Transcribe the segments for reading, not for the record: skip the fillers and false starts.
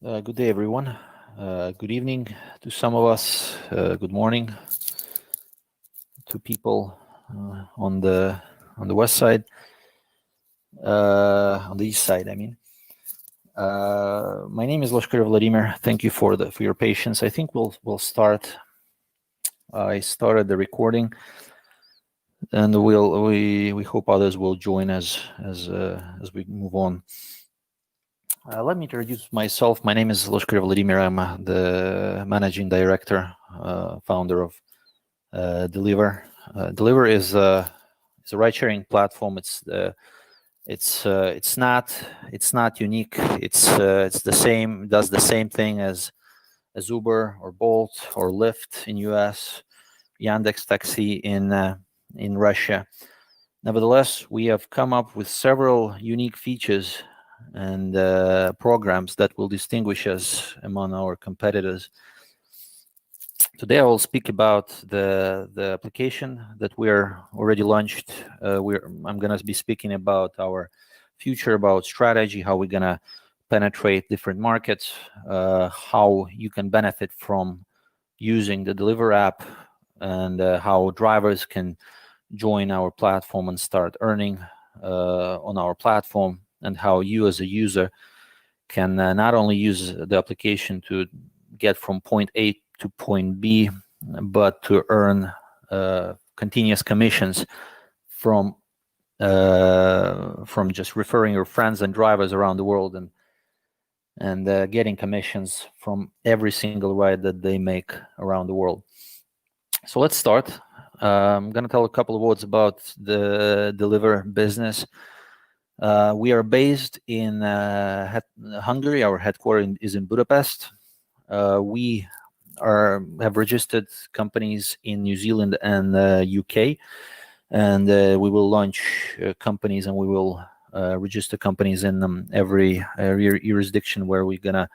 Good day, everyone. Good evening to some of us. Good morning to people on the west side, on the east side. I mean, my name is Loshkar Vladimir. Thank you for your patience. I think we'll start. I started the recording, and we hope others will join as we move on. Let me introduce myself. My name is Loshkar Vladimir. I'm the managing director, founder of Dylyver. Dylyver is a ride-sharing platform. It's not unique. It's the same. Does the same thing as Uber or Bolt or Lyft in US, Yandex Taxi in Russia. Nevertheless, we have come up with several unique features and programs that will distinguish us among our competitors. Today I will speak about the application that we're already launched. I'm going to be speaking about our future, about strategy, how we're going to penetrate different markets, how you can benefit from using the Dylyver app, and how drivers can join our platform and start earning on our platform, and how you as a user can not only use the application to get from point A to point B, but to earn continuous commissions from just referring your friends and drivers around the world, and getting commissions from every single ride that they make around the world. So let's start. I'm going to tell a couple of words about the Dylyver business. We are based in Hungary. Our headquarters is in Budapest. We have registered companies in New Zealand and UK, and we will launch companies, and we will register companies in every jurisdiction where we're gonna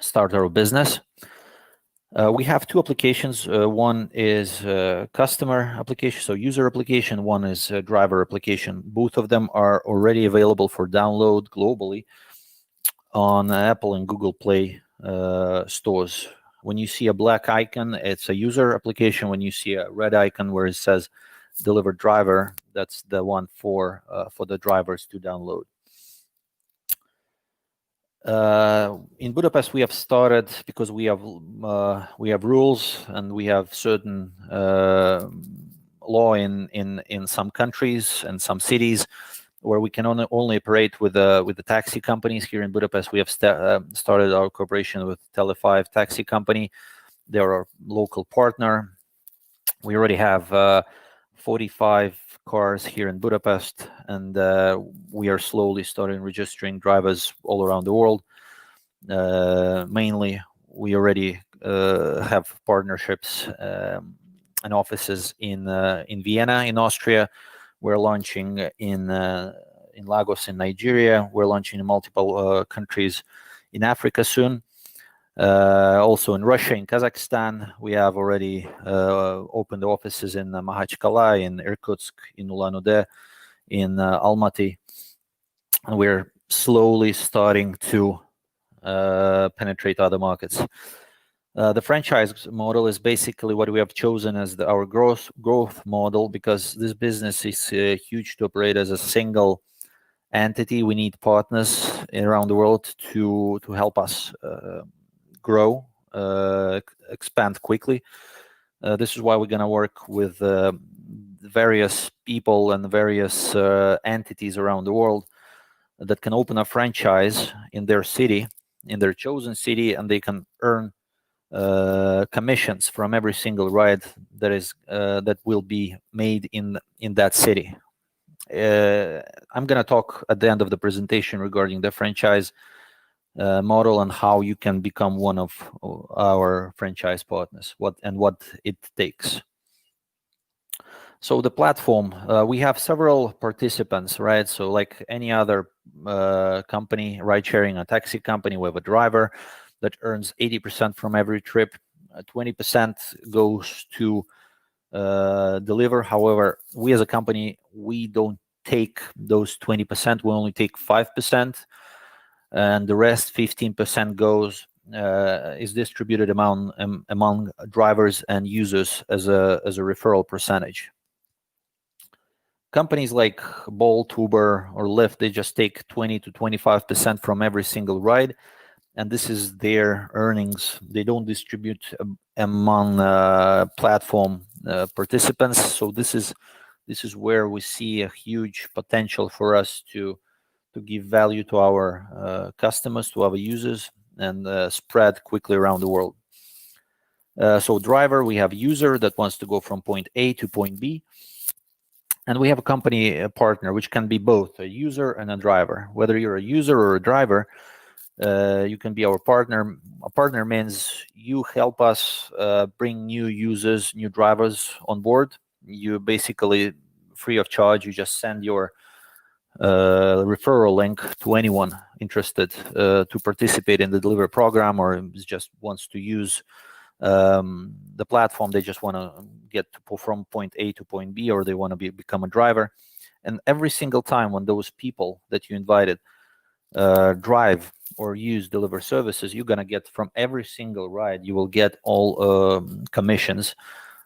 start our business. We have two applications. One is customer application, so user application. One is driver application. Both of them are already available for download globally on Apple and Google Play stores. When you see a black icon, it's a user application. When you see a red icon where it says Dylyver Driver, that's the one for the drivers to download. In Budapest, we have started because we have rules, and we have certain law in some countries and some cities where we can only operate with the taxi companies. Here in Budapest, we have started our cooperation with Tele5 taxi company. They're our local partner. We already have 45 cars here in Budapest, and we are slowly starting registering drivers all around the world. Mainly, we already have partnerships and offices in Vienna, in Austria. We're launching in Lagos, in Nigeria. We're launching in multiple countries in Africa soon. Also in Russia, in Kazakhstan, we have already opened offices in Makhachkala, in Irkutsk, in Ulan-Ude, in Almaty. And we're slowly starting to penetrate other markets. The franchise model is basically what we have chosen as our growth model, because this business is huge to operate as a single entity. We need partners around the world to help us grow, expand quickly. This is why we're going to work with various people and various entities around the world that can open a franchise in their city, in their chosen city, and they can earn commissions from every single ride that will be made in that city. I'm going to talk at the end of the presentation regarding the franchise model and how you can become one of our franchise partners, what it takes. So the platform, we have several participants, right? So like any other company, ride sharing, a taxi company, we have a driver that earns 80% from every trip. 20% goes to Dylyver. However, we as a company, we don't take those 20%. We only take 5%. and the rest 15% goes is distributed among drivers and users as a referral percentage. Companies like Bolt, Uber, or Lyft, they just take 20 to 25% from every single ride, and this is their earnings. They don't distribute among platform participants. So this is where we see a huge potential for us to give value to our customers, to our users, and spread quickly around the world. So driver, we have user that wants to go from point A to point B. And we have a company partner, which can be both a user and a driver. Whether you're a user or a driver, you can be our partner. A partner means you help us bring new users, new drivers on board. You basically, free of charge, you just send your referral link to anyone interested to participate in the Dylyver program, or just wants to use the platform. They just want to get from point A to point B, or they want to become a driver. And every single time when those people that you invited drive or use Dylyver services, you're going to get from every single ride, you will get all commissions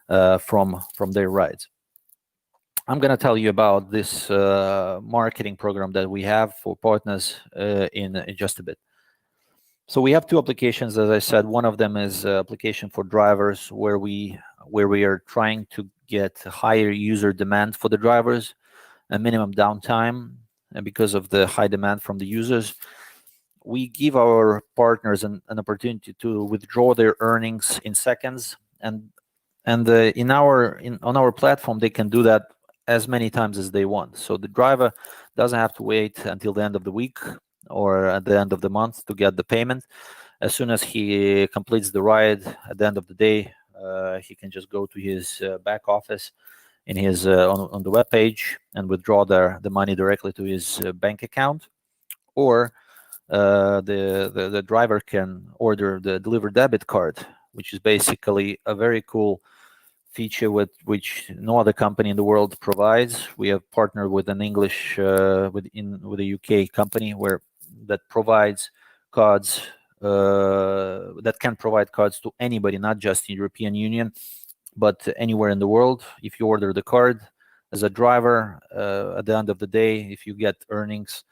from their rides. I'm going to tell you about this marketing program that we have for partners in just a bit. So we have two applications, as I said. One of them is application for drivers, where we are trying to get higher user demand for the drivers, a minimum downtime, and because of the high demand from the users, we give our partners an opportunity to withdraw their earnings in seconds, and on our platform they can do that as many times as they want. So the driver doesn't have to wait until the end of the week or at the end of the month to get the payment. As soon as he completes the ride at the end of the day, he can just go to his back office in his on the web page and withdraw the money directly to his bank account, or the driver can order the Dylyver debit card, which is basically a very cool feature which no other company in the world provides. We have partnered with an English with a UK company that provides cards that can provide cards to anybody, not just in European Union, but anywhere in the world. If you order the card as a driver, at the end of the day, if you get earnings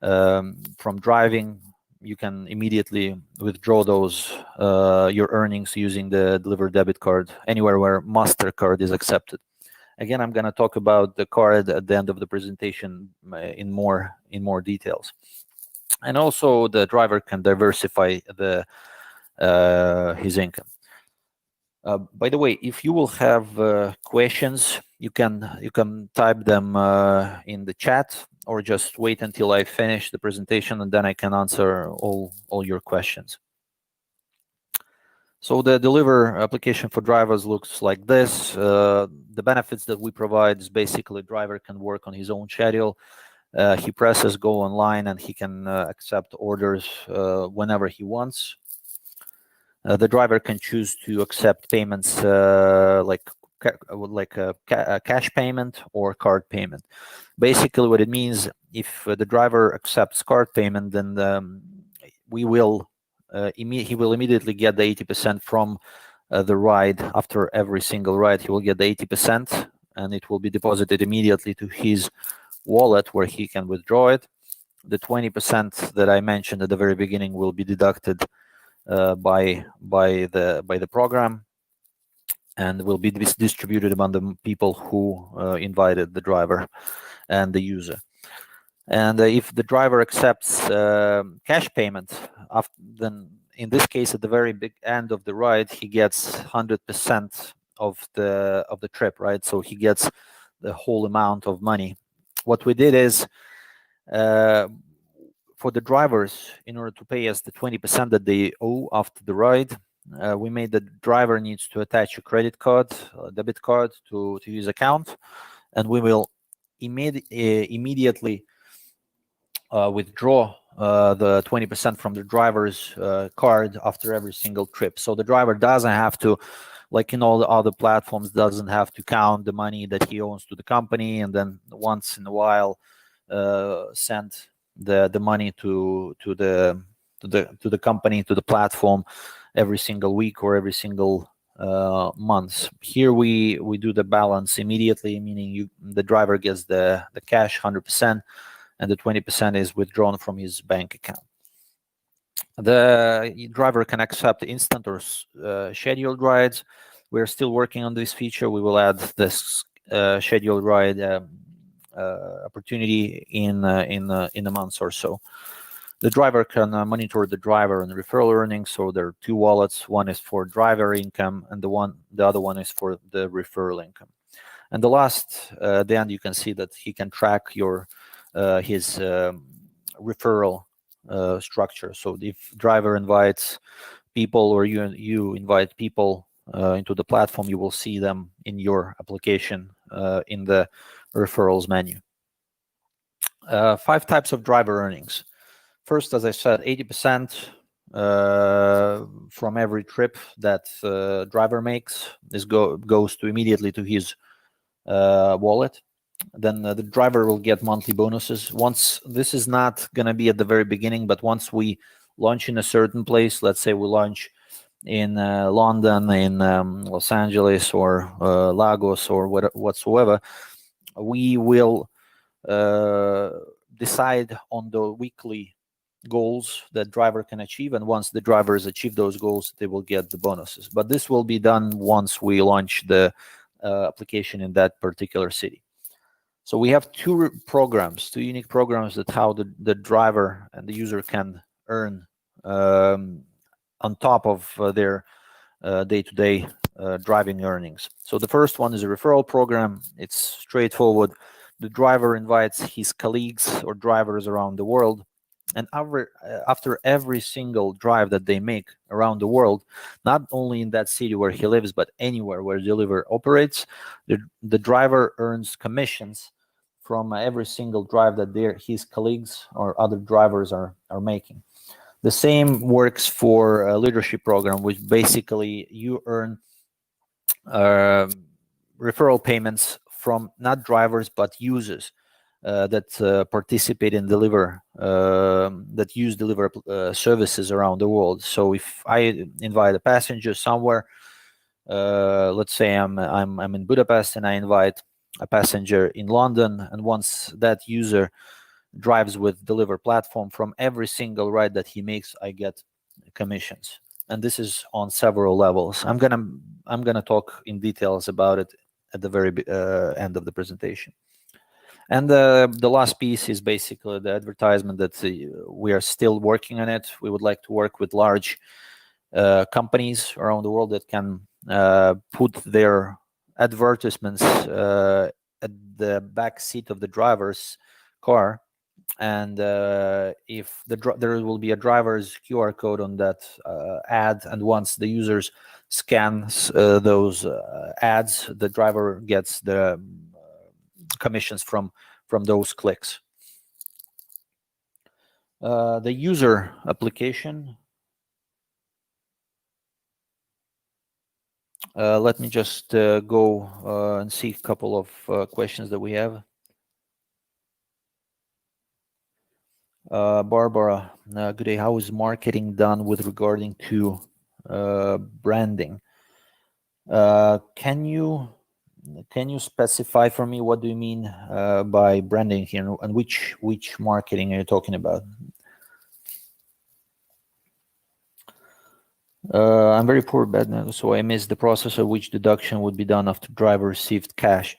from driving, you can immediately withdraw those your earnings using the Dylyver debit card anywhere where MasterCard is accepted. Again, I'm going to talk about the card at the end of the presentation in more details. And also, the driver can diversify his income. By the way, if you will have questions, you can type them in the chat, or just wait until I finish the presentation, and then I can answer all your questions. So the Dylyver application for drivers looks like this. The benefits that we provide is basically driver can work on his own schedule. He presses go online and he can accept orders whenever he wants. The driver can choose to accept payments like a cash payment or card payment. Basically, what it means, if the driver accepts card payment, then he will immediately get the 80% from the ride. After every single ride, he will get the 80%, and it will be deposited immediately to his wallet, where he can withdraw it. The 20% that I mentioned at the very beginning will be deducted by the program, and will be distributed among the people who invited the driver and the user. And if the driver accepts cash payment, then in this case, at the very big end of the ride, he gets 100% of the trip, right? So he gets the whole amount of money. What we did is, for the drivers, in order to pay us the 20% that they owe after the ride, we made the driver needs to attach a credit card, a debit card to his account, and we will immediately withdraw the 20% from the driver's card after every single trip. So the driver doesn't have to, like in all the other platforms, doesn't have to count the money that he owns to the company and then once in a while send the money to the company, to the platform, every single week or every single month. Here we do the balance immediately, meaning the driver gets the cash 100%, and the 20% is withdrawn from his bank account. The driver can accept instant or scheduled rides. We're still working on this feature. We will add this scheduled ride opportunity in a month or so. The driver can monitor the driver and referral earnings. So there are two wallets. One is for driver income, and the other one is for the referral income. And the last, at the end, you can see that he can track his referral structure. So if driver invites people, or you invite people into the platform, you will see them in your application in the referrals menu. 5 types of driver earnings. First, as I said, 80% from every trip that driver makes goes immediately to his wallet. Then the driver will get monthly bonuses. Once, this is not going to be at the very beginning, but once we launch in a certain place, let's say we launch in London, in Los Angeles, or Lagos, or whatsoever, we will decide on the weekly goals that driver can achieve, and once the drivers achieve those goals, they will get the bonuses. But this will be done once we launch the application in that particular city. So we have two unique programs that how the driver and the user can earn on top of their day-to-day driving earnings. So the first one is a referral program. It's straightforward. The driver invites his colleagues or drivers around the world, and after every single drive that they make around the world, not only in that city where he lives, but anywhere where Dylyver operates, the driver earns commissions from every single drive that his colleagues or other drivers are making. The same works for a leadership program, which basically you earn referral payments from not drivers but users that participate in Dylyver, that use Dylyver services around the world. So if I invite a passenger somewhere, let's say I'm in Budapest and I invite a passenger in London, and once that user drives with Dylyver platform, from every single ride that he makes, I get commissions, and this is on several levels. I'm gonna talk in details about it at the very end of the presentation. And the last piece is basically the advertisement that we are still working on it. We would like to work with large companies around the world that can put their advertisements at the back seat of the driver's car, and if there will be a driver's QR code on that ad, and once the users scans those ads, the driver gets the commissions from those clicks. The user application. Let me just go and see a couple of questions that we have. Barbara, good day. How is marketing done with regarding to branding? Can you specify for me what do you mean by branding here, and which marketing are you talking about? I'm very poor at that, so I missed the process of which deduction would be done after driver received cash.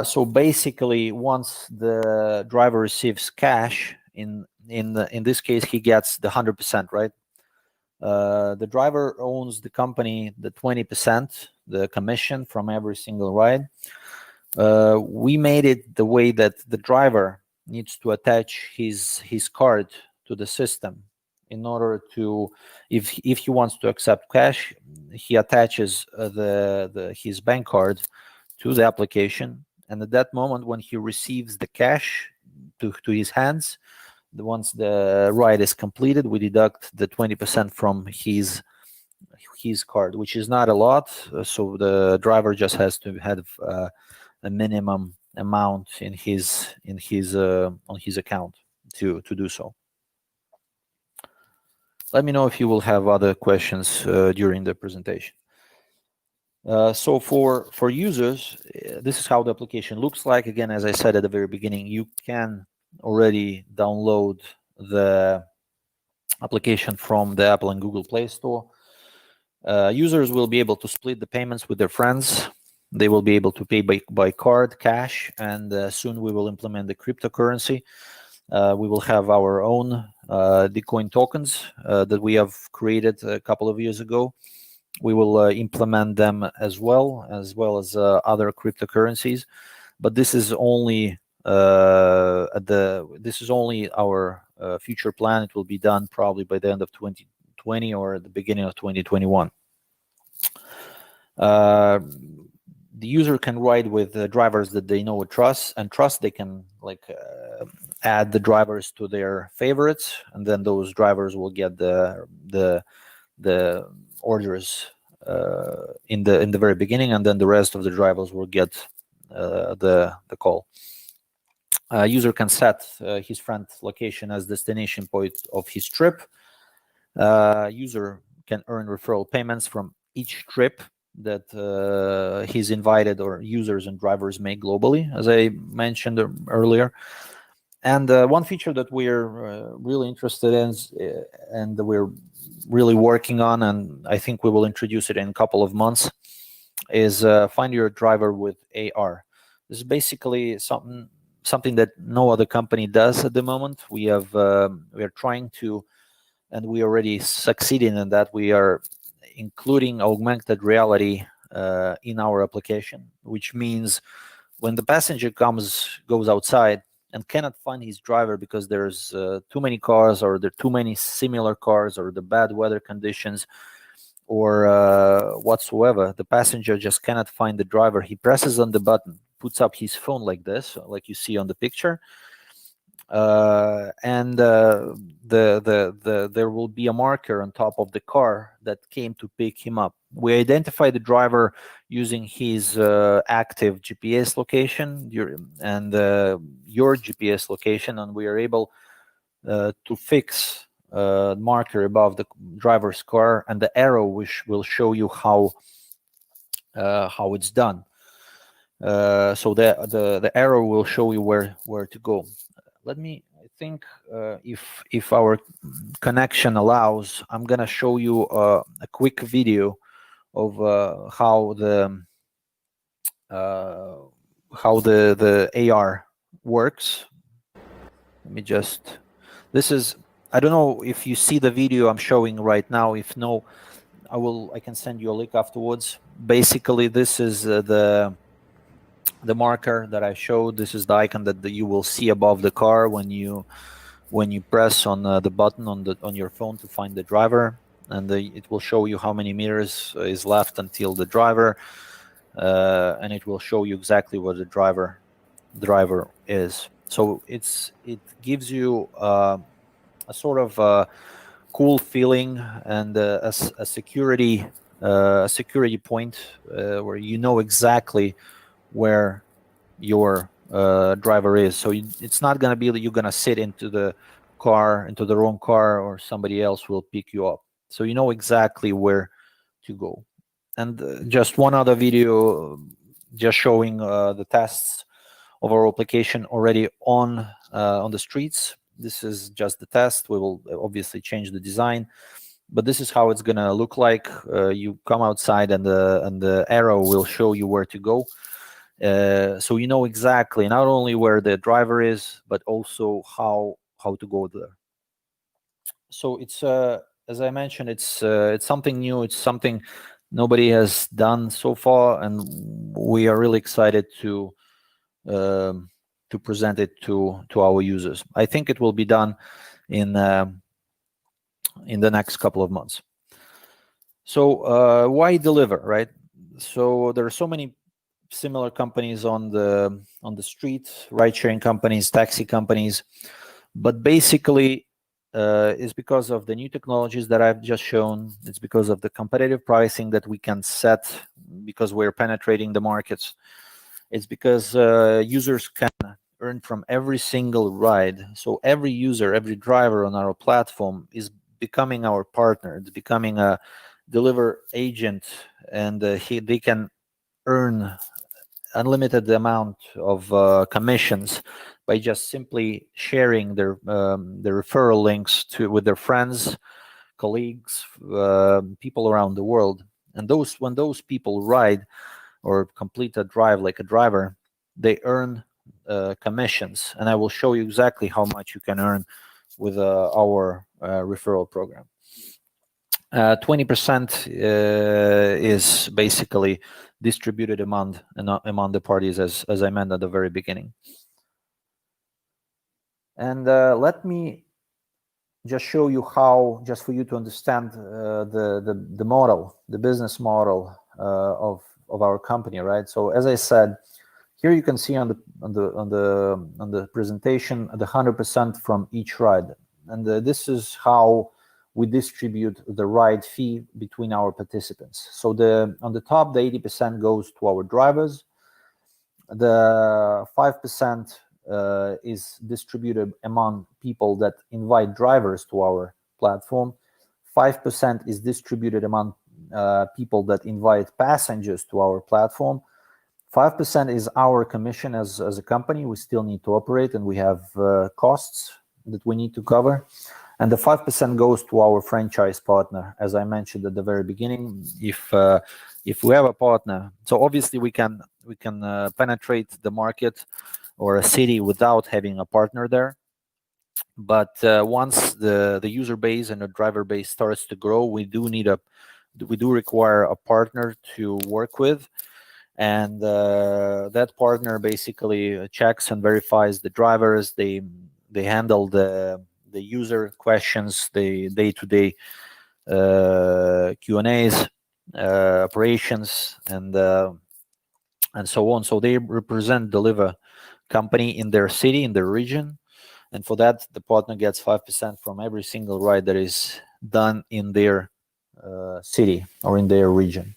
So basically, once the driver receives cash, in this case, he gets the 100%, right? The driver owns the company the 20%, the commission from every single ride. We made it the way that the driver needs to attach his card to the system in order to, if he wants to accept cash, he attaches his bank card to the application, and at that moment when he receives the cash to his hands, once the ride is completed, we deduct the 20% from his card, which is not a lot. So the driver just has to have a minimum amount in his on his account. to do so. Let me know if you will have other questions during the presentation. So for users, this is how the application looks like. Again, as I said at the very beginning, you can already download the application from the Apple and Google Play Store. Users will be able to split the payments with their friends. They will be able to pay by card, cash, and soon we will implement the cryptocurrency. We will have our own Bitcoin tokens that we have created a couple of years ago. We will implement them as well as other cryptocurrencies, but this is only our future plan. It will be done probably by the end of 2020 or the beginning of 2021. The user can ride with drivers that they know and trust. They can add the drivers to their favorites, and then those drivers will get the orders in the very beginning, and then the rest of the drivers will get the call. User can set his friend's location as destination point of his trip. User can earn referral payments from each trip that he's invited or users and drivers make globally, as I mentioned earlier. And one feature that we're really interested in and we're really working on, and I think we will introduce it in a couple of months, is find your driver with AR. This is basically something that no other company does at the moment. We are trying to, and we already succeeded in that. We are including augmented reality in our application, which means when the passenger goes outside and cannot find his driver because there's too many cars, or there are too many similar cars, or the bad weather conditions, or whatsoever, the passenger just cannot find the driver. He presses on the button, puts up his phone like this, like you see on the picture, and there will be a marker on top of the car that came to pick him up. We identify the driver using his active GPS location and your GPS location, and we are able to fix marker above the driver's car, and the arrow which will show you how it's done. So the arrow will show you where to go. I think if our connection allows, I'm gonna show you a quick video of how the AR works. Let me just. This is. I don't know if you see the video I'm showing right now. If no, I can send you a link afterwards. Basically, this is the marker that I showed. This is the icon that you will see above the car when you press on the button on your phone to find the driver, and it will show you how many meters is left until the driver, and it will show you exactly where the driver is. So it gives you a sort of cool feeling and a security point where you know exactly where your driver is. So it's not going to be that you're going to sit into the wrong car, or somebody else will pick you up. So you know exactly where to go. And just one other video just showing the tests of our application already on the streets. This is just the test. We will obviously change the design, but this is how it's going to look like. You come outside, and the arrow will show you where to go. So you know exactly not only where the driver is, but also how to go there. So it's as I mentioned, it's something new. It's something nobody has done so far, and we are really excited to present it to our users. I think it will be done in the next couple of months. So why Dylyver, right? So there are so many similar companies on the street, ride-sharing companies, taxi companies, but basically it's because of the new technologies that I've just shown. It's because of the competitive pricing that we can set because we're penetrating the markets. It's because users can earn from every single ride. So every user, every driver on our platform is becoming our partner. It's becoming a Dylyver agent, and they can earn unlimited amount of commissions by just simply sharing their referral links with their friends, colleagues, people around the world. And when those people ride or complete a drive like a driver, they earn commissions. And I will show you exactly how much you can earn with our referral program. 20% is basically distributed among the parties, as I meant at the very beginning. And let me just show you how, just for you to understand the model, the business model of our company, right? So as I said, here you can see on the presentation the 100% from each ride, and this is how we distribute the ride fee between our participants. So on the top, the 80% goes to our drivers. The 5% is distributed among people that invite drivers to our platform. 5% is distributed among people that invite passengers to our platform. 5% is our commission as a company. We still need to operate, and we have costs that we need to cover. And the 5% goes to our franchise partner, as I mentioned at the very beginning. If we have a partner, so obviously we can penetrate the market or a city without having a partner there. But once the user base and the driver base starts to grow, we do require a partner to work with. And that partner basically checks and verifies the drivers. They handle the user questions, the day-to-day Q&As, operations, and so on. So they represent Dylyver company in their city, in their region, and for that the partner gets 5% from every single ride that is done in their city or in their region.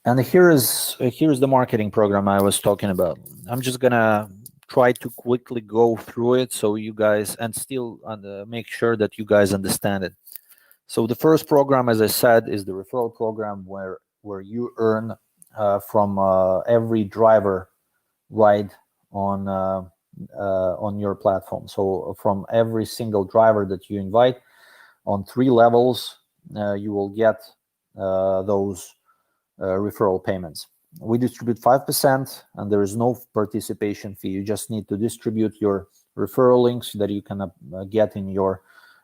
And here's the marketing program I was talking about. I'm just gonna try to quickly go through it so you guys, and still make sure that you guys understand it. So the first program, as I said, is the referral program, where you earn from every driver ride on your platform. So from every single driver that you invite on 3 levels, you will get those referral payments. We distribute 5%, and there is no participation fee. You just need to distribute your referral links that you can get in your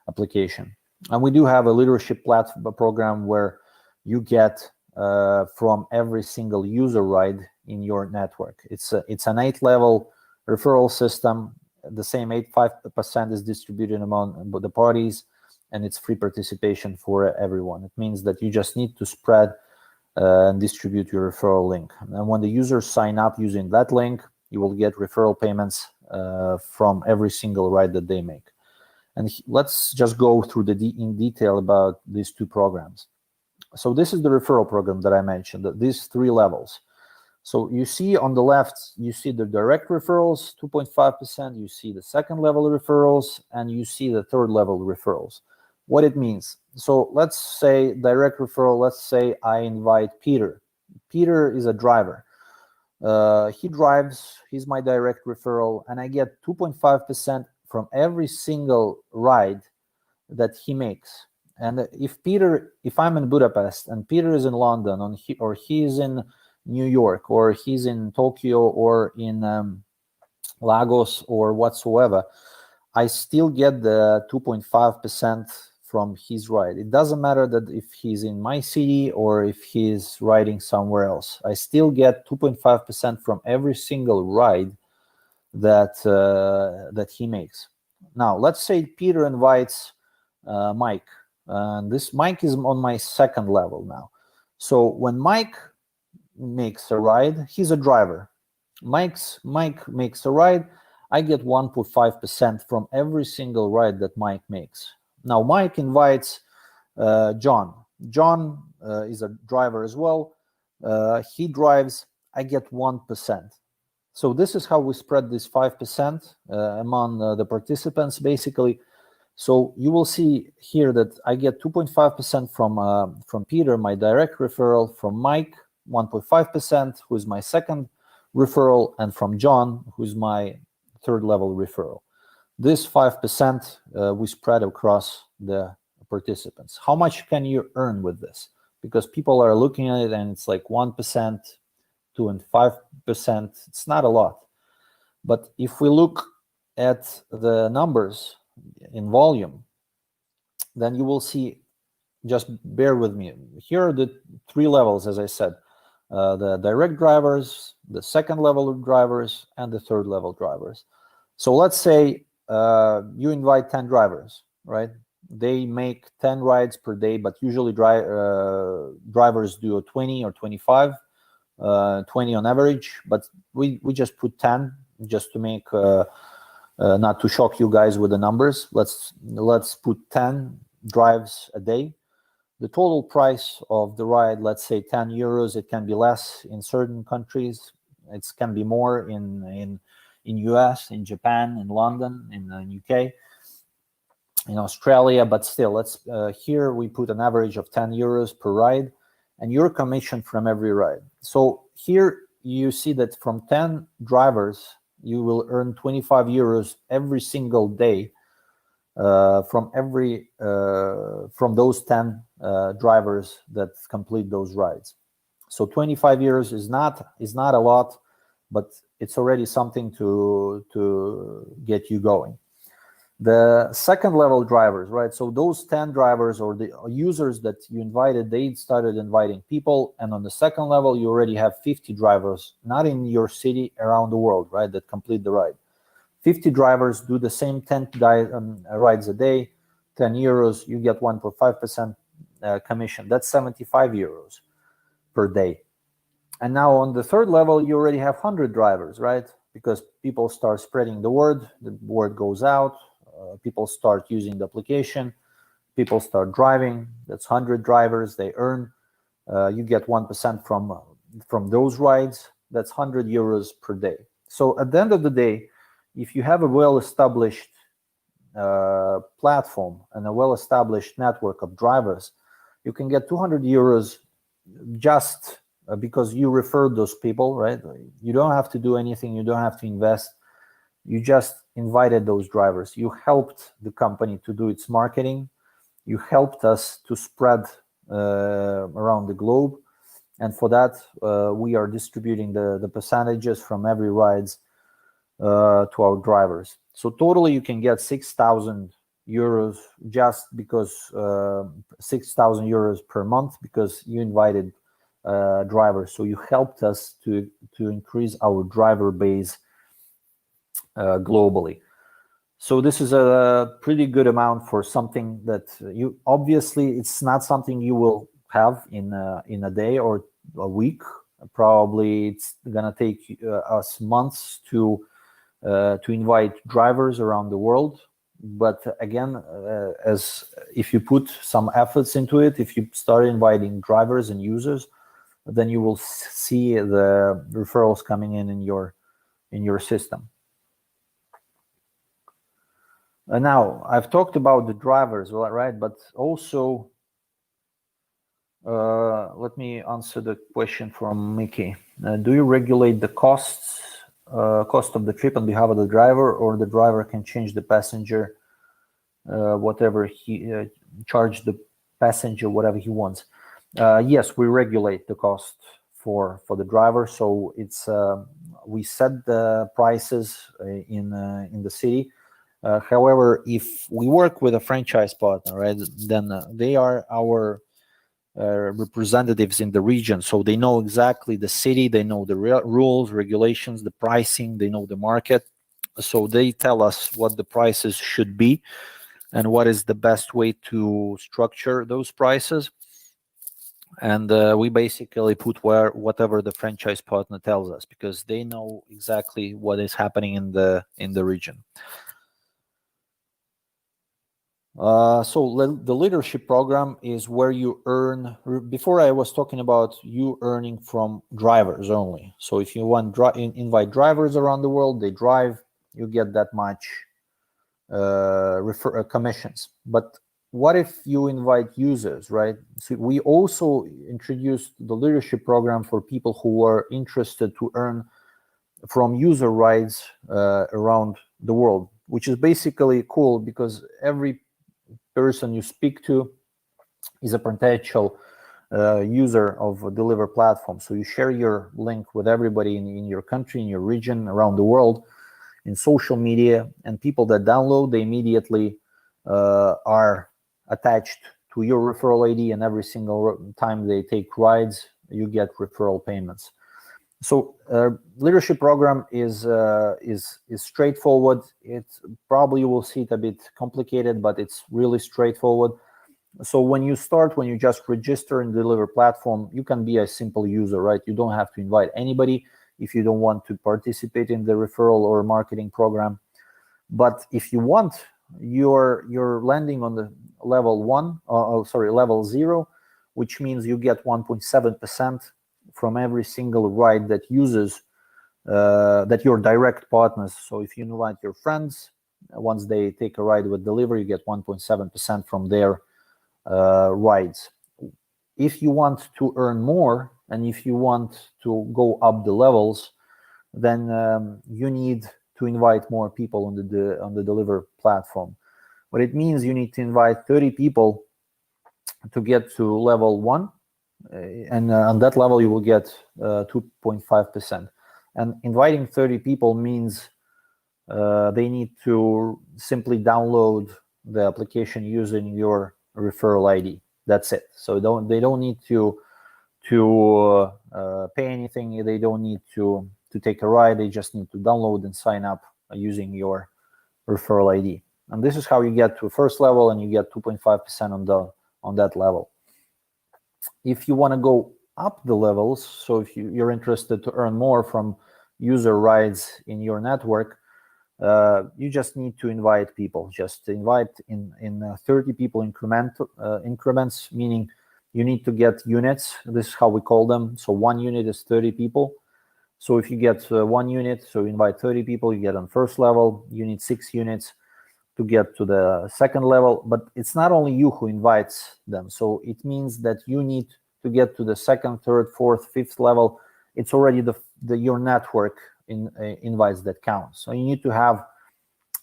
application. And we do have a leadership program where you get from every single user ride in your network. It's an 8-level referral system. The same 5% is distributed among the parties, and it's free participation for everyone. It means that you just need to spread and distribute your referral link. And when the users sign up using that link, you will get referral payments from every single ride that they make. And let's just go through in detail about these 2 programs. So this is the referral program that I mentioned, these 3 levels. So you see on the left, you see the direct referrals, 2.5%, you see the 2nd level referrals, and you see the 3rd level referrals. What it means. So let's say direct referral, let's say I invite Peter. Peter is a driver. He drives, he's my direct referral, and I get 2.5% from every single ride that he makes. And if I'm in Budapest and Peter is in London, or he's in New York, or he's in Tokyo, or in Lagos, or whatsoever, I still get the 2.5% from his ride. It doesn't matter that if he's in my city or if he's riding somewhere else. I still get 2.5% from every single ride that he makes. Now, let's say Peter invites Mike, and this Mike is on my 2nd level now. So when Mike makes a ride, he's a driver. Mike makes a ride, I get 1.5% from every single ride that Mike makes. Now, Mike invites John. John is a driver as well. He drives, I get 1%. So this is how we spread this 5% among the participants, basically. So you will see here that I get 2.5% from Peter, my direct referral, from Mike, 1.5%, who's my second referral, and from John, who's my third level referral. This 5% we spread across the participants. How much can you earn with this? Because people are looking at it and it's like 1%, 2 and 5%. It's not a lot. But if we look at the numbers in volume, then you will see, just bear with me. Here are the three levels, as I said, the direct drivers, the second level drivers, and the third level drivers. So let's say you invite 10 drivers, right? They make 10 rides per day, but usually drivers do a 20 or 25, 20 on average, but we just put 10 just to make not to shock you guys with the numbers. Let's put 10 drives a day. The total price of the ride, let's say 10 euros. It can be less in certain countries. It can be more in US, in Japan, in London, in the UK, in Australia. But still, let's here we put an average of 10 euros per ride, and your commission from every ride. So here you see that from 10 drivers, you will earn 25 euros every single day from those 10 drivers that complete those rides. So 25 euros is not a lot, but it's already something to get you going. The second level drivers, right? So those 10 drivers or the users that you invited, they started inviting people. And on the second level, you already have 50 drivers, not in your city, around the world, right, that complete the ride. 50 drivers do the same 10 rides a day, 10 euros, you get 1.5% commission. That's 75 euros per day. And now on the third level, you already have 100 drivers, right? Because people start spreading the word goes out, people start using the application, people start driving. That's 100 drivers, they earn. You get 1% from those rides. That's 100 euros per day. So at the end of the day, if you have a well-established platform and a well-established network of drivers, you can get 200 euros just because you referred those people, right? You don't have to do anything. You don't have to invest. You just invited those drivers. You helped the company to do its marketing. You helped us to spread around the globe. And for that, we are distributing the percentages from every rides to our drivers. So totally you can get 6,000 euros just because 6,000 euros per month because you invited drivers. So you helped us to increase our driver base globally. So this is a pretty good amount for something that you obviously it's not something you will have in a day or a week. Probably it's gonna take us months to invite drivers around the world. But again, as if you put some efforts into it, if you start inviting drivers and users, then you will see the referrals coming in your system. Now I've talked about the drivers, right? But also, let me answer the question from Mickey. Do you regulate the cost of the trip on behalf of the driver, or the driver can change the passenger, whatever he charge the passenger whatever he wants? Yes, we regulate the cost for the driver. So it's we set the prices in the city. However, if we work with a franchise partner, right, then they are our representatives in the region, so they know exactly the city, they know the rules, regulations, the pricing, they know the market, so they tell us what the prices should be and what is the best way to structure those prices, and we basically put whatever the franchise partner tells us, because they know exactly what is happening in the region. So the leadership program is where you earn. Before I was talking about you earning from drivers only. So if you want invite drivers around the world, they drive, you get that much commissions. But what if you invite users, right? So we also introduced the leadership program for people who are interested to earn from user rides around the world, which is basically cool because every person you speak to is a potential user of a Dylyver platform. So you share your link with everybody in your country, in your region, around the world, in social media, and people that download, they immediately are attached to your referral ID, and every single time they take rides, you get referral payments. So leadership program is straightforward. It probably you will see it a bit complicated, but it's really straightforward. So when you just register in the Dylyver platform, you can be a simple user, right? You don't have to invite anybody if you don't want to participate in the referral or marketing program. But if you want, you're landing on the level level 0, which means you get 1.7% from every single ride that uses that your direct partners. So if you invite your friends, once they take a ride with Dylyver, you get 1.7% from their rides. If you want to earn more, and if you want to go up the levels, then you need to invite more people on the Dylyver platform. What it means, you need to invite 30 people to get to level 1, and on that level you will get 2.5%. And inviting 30 people means they need to simply download the application using your referral ID. That's it. So they don't need to pay anything. They don't need to take a ride. They just need to download and sign up using your referral ID. And this is how you get to first level, and you get 2.5% on that level. If you want to go up the levels, so if you're interested to earn more from user rides in your network, you just need to invite people. Just invite in 30 people increments, meaning you need to get units. This is how we call them. So 1 unit is 30 people. So if you get 1 unit, so you invite 30 people, you get on first level. You need 6 units to get to the second level. But it's not only you who invites them. So it means that you need to get to the second, third, fourth, fifth level. It's already your network invites that count. So you need to have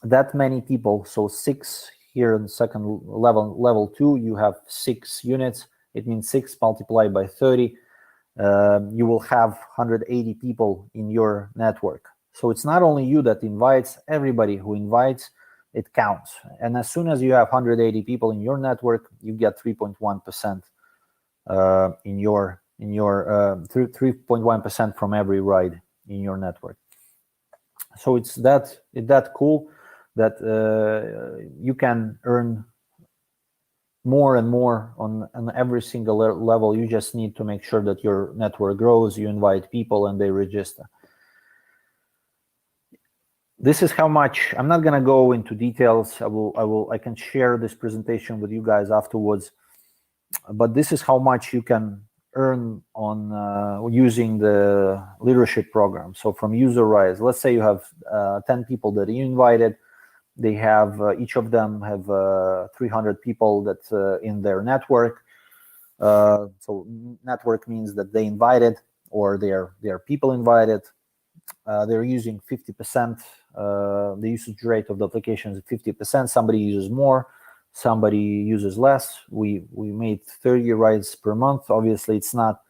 that many people. So 6 here in the second level 2, you have 6 units. It means 6 multiplied by 30. You will have 180 people in your network. So it's not only you that invites, everybody who invites, it counts. And as soon as you have 180 people in your network, you get 3.1% in your 3.1% from every ride in your network. So it's that cool that you can earn more and more on every single level. You just need to make sure that your network grows. You invite people and they register. This is how much. I'm not going to go into details. I can share this presentation with you guys afterwards. But this is how much you can earn on using the leadership program. So from user rides, let's say you have 10 people that you invited. They have each of them have 300 people that in their network. So network means that they invited, or their people invited. They're using 50%. The usage rate of the application is 50%. Somebody uses more, somebody uses less. We made 30 rides per month. Obviously, it's not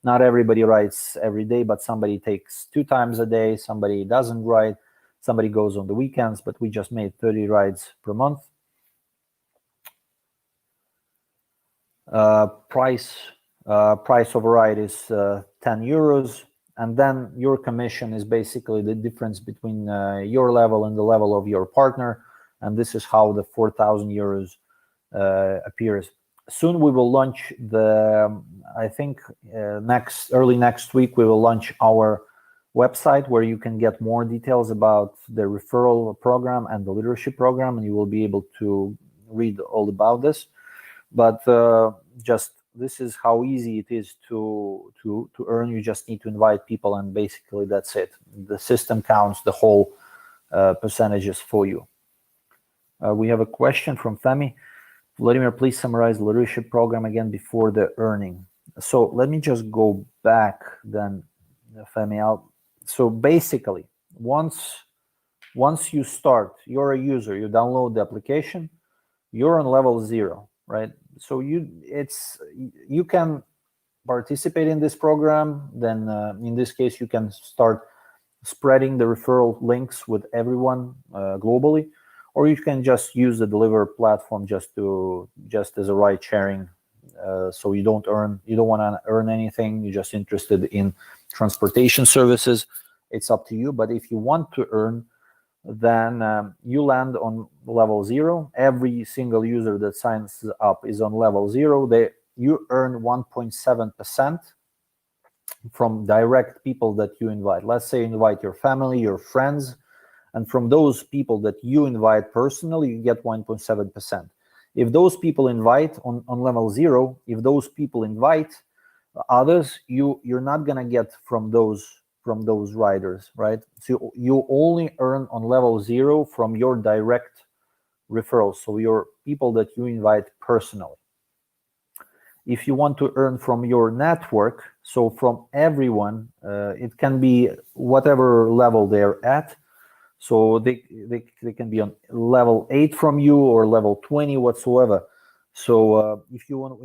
everybody rides every day, but somebody takes 2 times a day. Somebody doesn't ride. Somebody goes on the weekends, but we just made 30 rides per month. Price of a ride is 10 euros. And then your commission is basically the difference between your level and the level of your partner. And this is how the 4,000 euros appears. Soon we will launch I think early next week, we will launch our website where you can get more details about the referral program and the leadership program, and you will be able to read all about this. But just this is how easy it is to earn. You just need to invite people, and basically that's it. The system counts the whole percentages for you. We have a question from Femi. Vladimir, please summarize the leadership program again before the earning. So let me just go back then, Femi. So basically, once you start, you're a user, you download the application, you're on level 0, right? So you can participate in this program. Then in this case, you can start spreading the referral links with everyone globally, or you can just use the Dylyver platform just as a ride sharing. So you don't want to earn anything. You're just interested in transportation services. It's up to you. But if you want to earn, then you land on level 0. Every single user that signs up is on level 0. You earn 1.7% from direct people that you invite. Let's say you invite your family, your friends, and from those people that you invite personally, you get 1.7%. If those people invite on level 0, if those people invite others, you're not gonna get from those riders, right? So you only earn on level 0 from your direct referrals, so your people that you invite personally. If you want to earn from your network, so from everyone, it can be whatever level they're at. So they can be on level 8 from you or level 20 whatsoever. So if you want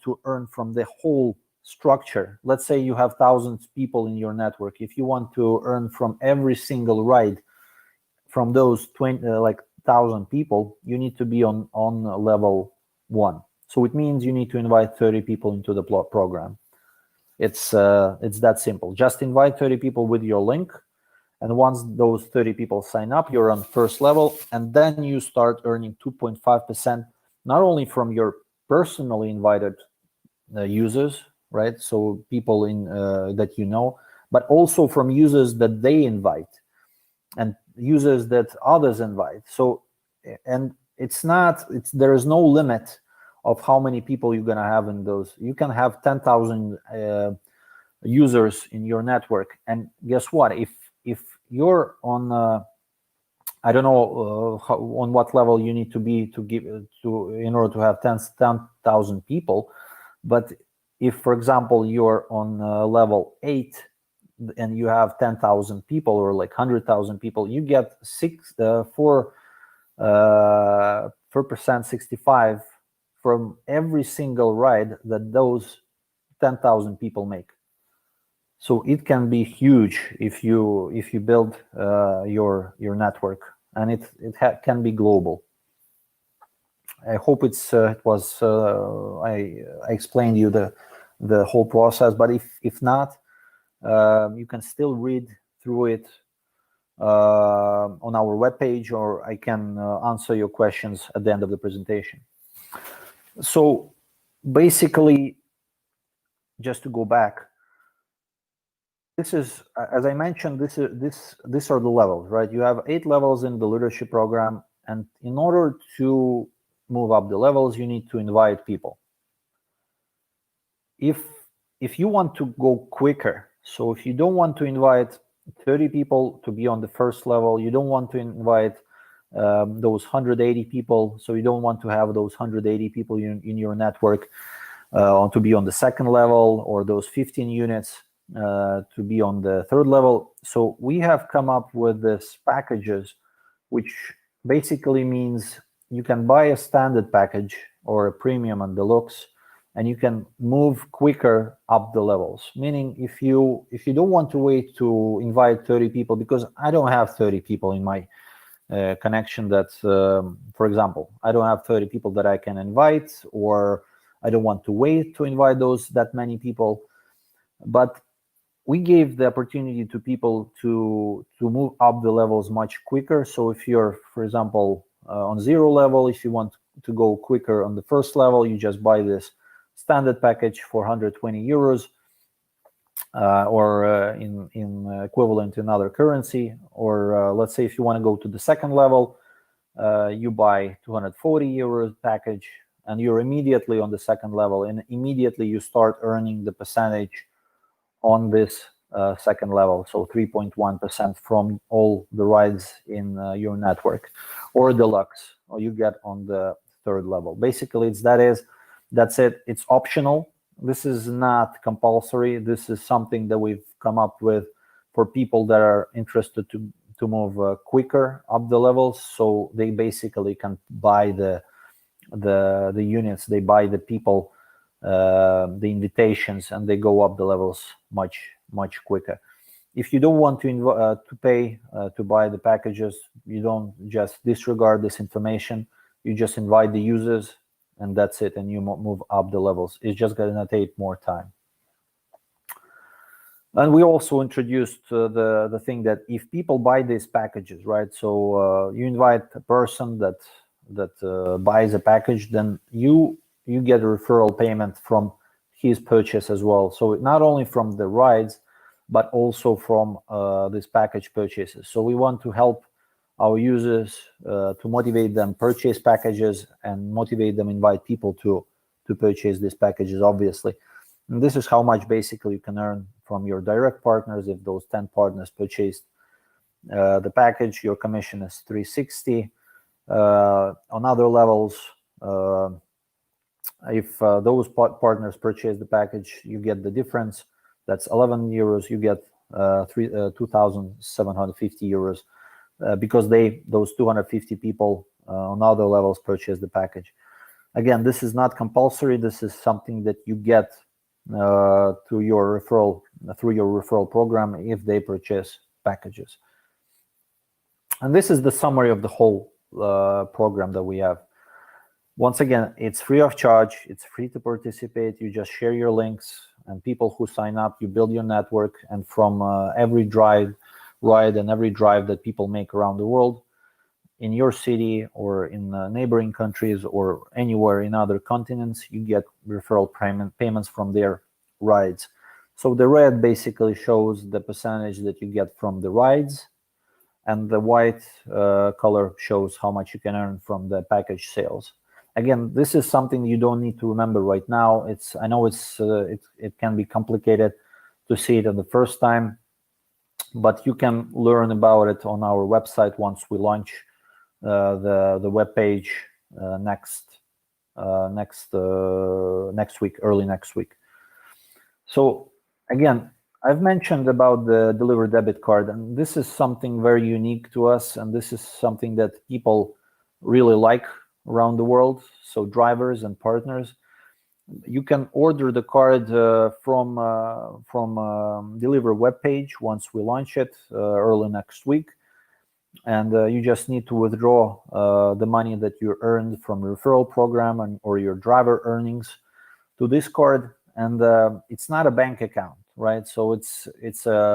to earn from the whole structure, let's say you have thousands of people in your network. If you want to earn from every single ride from those 1,000 people, you need to be on level 1. So it means you need to invite 30 people into the program. It's that simple. Just invite 30 people with your link, and once those 30 people sign up, you're on first level, and then you start earning 2.5%, not only from your personally invited users, right? So people that you know, but also from users that they invite and users that others invite. So, and there is no limit of how many people you're gonna have in those. You can have 10,000 users in your network, and guess what? If you're on I don't know on what level you need to be in order to have 10,000 people, but if, for example, you're on level 8 and you have 10,000 people or like 100,000 people, you get 4% 65 from every single ride that those 10,000 people make. So it can be huge if you build your network, and it can be global. I hope it was I explained you the whole process, but if not, you can still read through it on our webpage, or I can answer your questions at the end of the presentation. So basically, just to go back, this is, as I mentioned, these are the levels, right? You have 8 levels in the leadership program, and in order to move up the levels, you need to invite people. If you want to go quicker, so if you don't want to invite 30 people to be on the first level, you don't want to invite those 180 people, so you don't want to have those 180 people in your network to be on the second level, or those 15 units to be on the third level. So we have come up with this packages, which basically means you can buy a standard package or a premium and deluxe, and you can move quicker up the levels. Meaning, if you don't want to wait to invite 30 people, because I don't have 30 people in my connection that, for example, I don't have 30 people that I can invite, or I don't want to wait to invite that many people. But we gave the opportunity to people to move up the levels much quicker. So if you're, for example, on 0 level, if you want to go quicker on the first level, you just buy this standard package for 120 euros, or in equivalent in other currency. Or let's say if you want to go to the second level, you buy 240 euros package, and you're immediately on the second level, and immediately you start earning the percentage on this second level, so 3.1% from all the rides in your network, or deluxe, or you get on the third level. Basically, that's it. It's optional. This is not compulsory. This is something that we've come up with for people that are interested to move quicker up the levels. So they basically can buy the units, they buy the people, the invitations, and they go up the levels much quicker. If you don't want to pay to buy the packages, you don't just disregard this information. You just invite the users, and that's it, and you move up the levels. It's just gonna take more time. And we also introduced the thing that if people buy these packages, right? So you invite a person that buys a package, then you get a referral payment from his purchase as well. So not only from the rides, but also from these package purchases. So we want to help our users to motivate them purchase packages and motivate them invite people to purchase these packages, obviously. And this is how much basically you can earn from your direct partners. If those 10 partners purchased the package, your commission is 360. On other levels, if those partners purchase the package, you get the difference. That's 11 euros. You get 2,750 euros because those 250 people on other levels purchase the package. Again, this is not compulsory. This is something that you get through your referral program if they purchase packages. And this is the summary of the whole program that we have. Once again, it's free of charge. It's free to participate. You just share your links, and people who sign up, you build your network. And from every ride and every drive that people make around the world, in your city or in neighboring countries or anywhere in other continents, you get referral payments from their rides. So the red basically shows the percentage that you get from the rides, and the white color shows how much you can earn from the package sales. Again, this is something you don't need to remember right now. I know it can be complicated to see it on the first time, but you can learn about it on our website once we launch the web page next week, early next week. So again, I've mentioned about the Dylyver debit card, and this is something very unique to us, and this is something that people really like around the world. So drivers and partners, you can order the card from Dylyver webpage once we launch it early next week, and you just need to withdraw the money that you earned from referral program or your driver earnings to this card, and it's not a bank account, right? So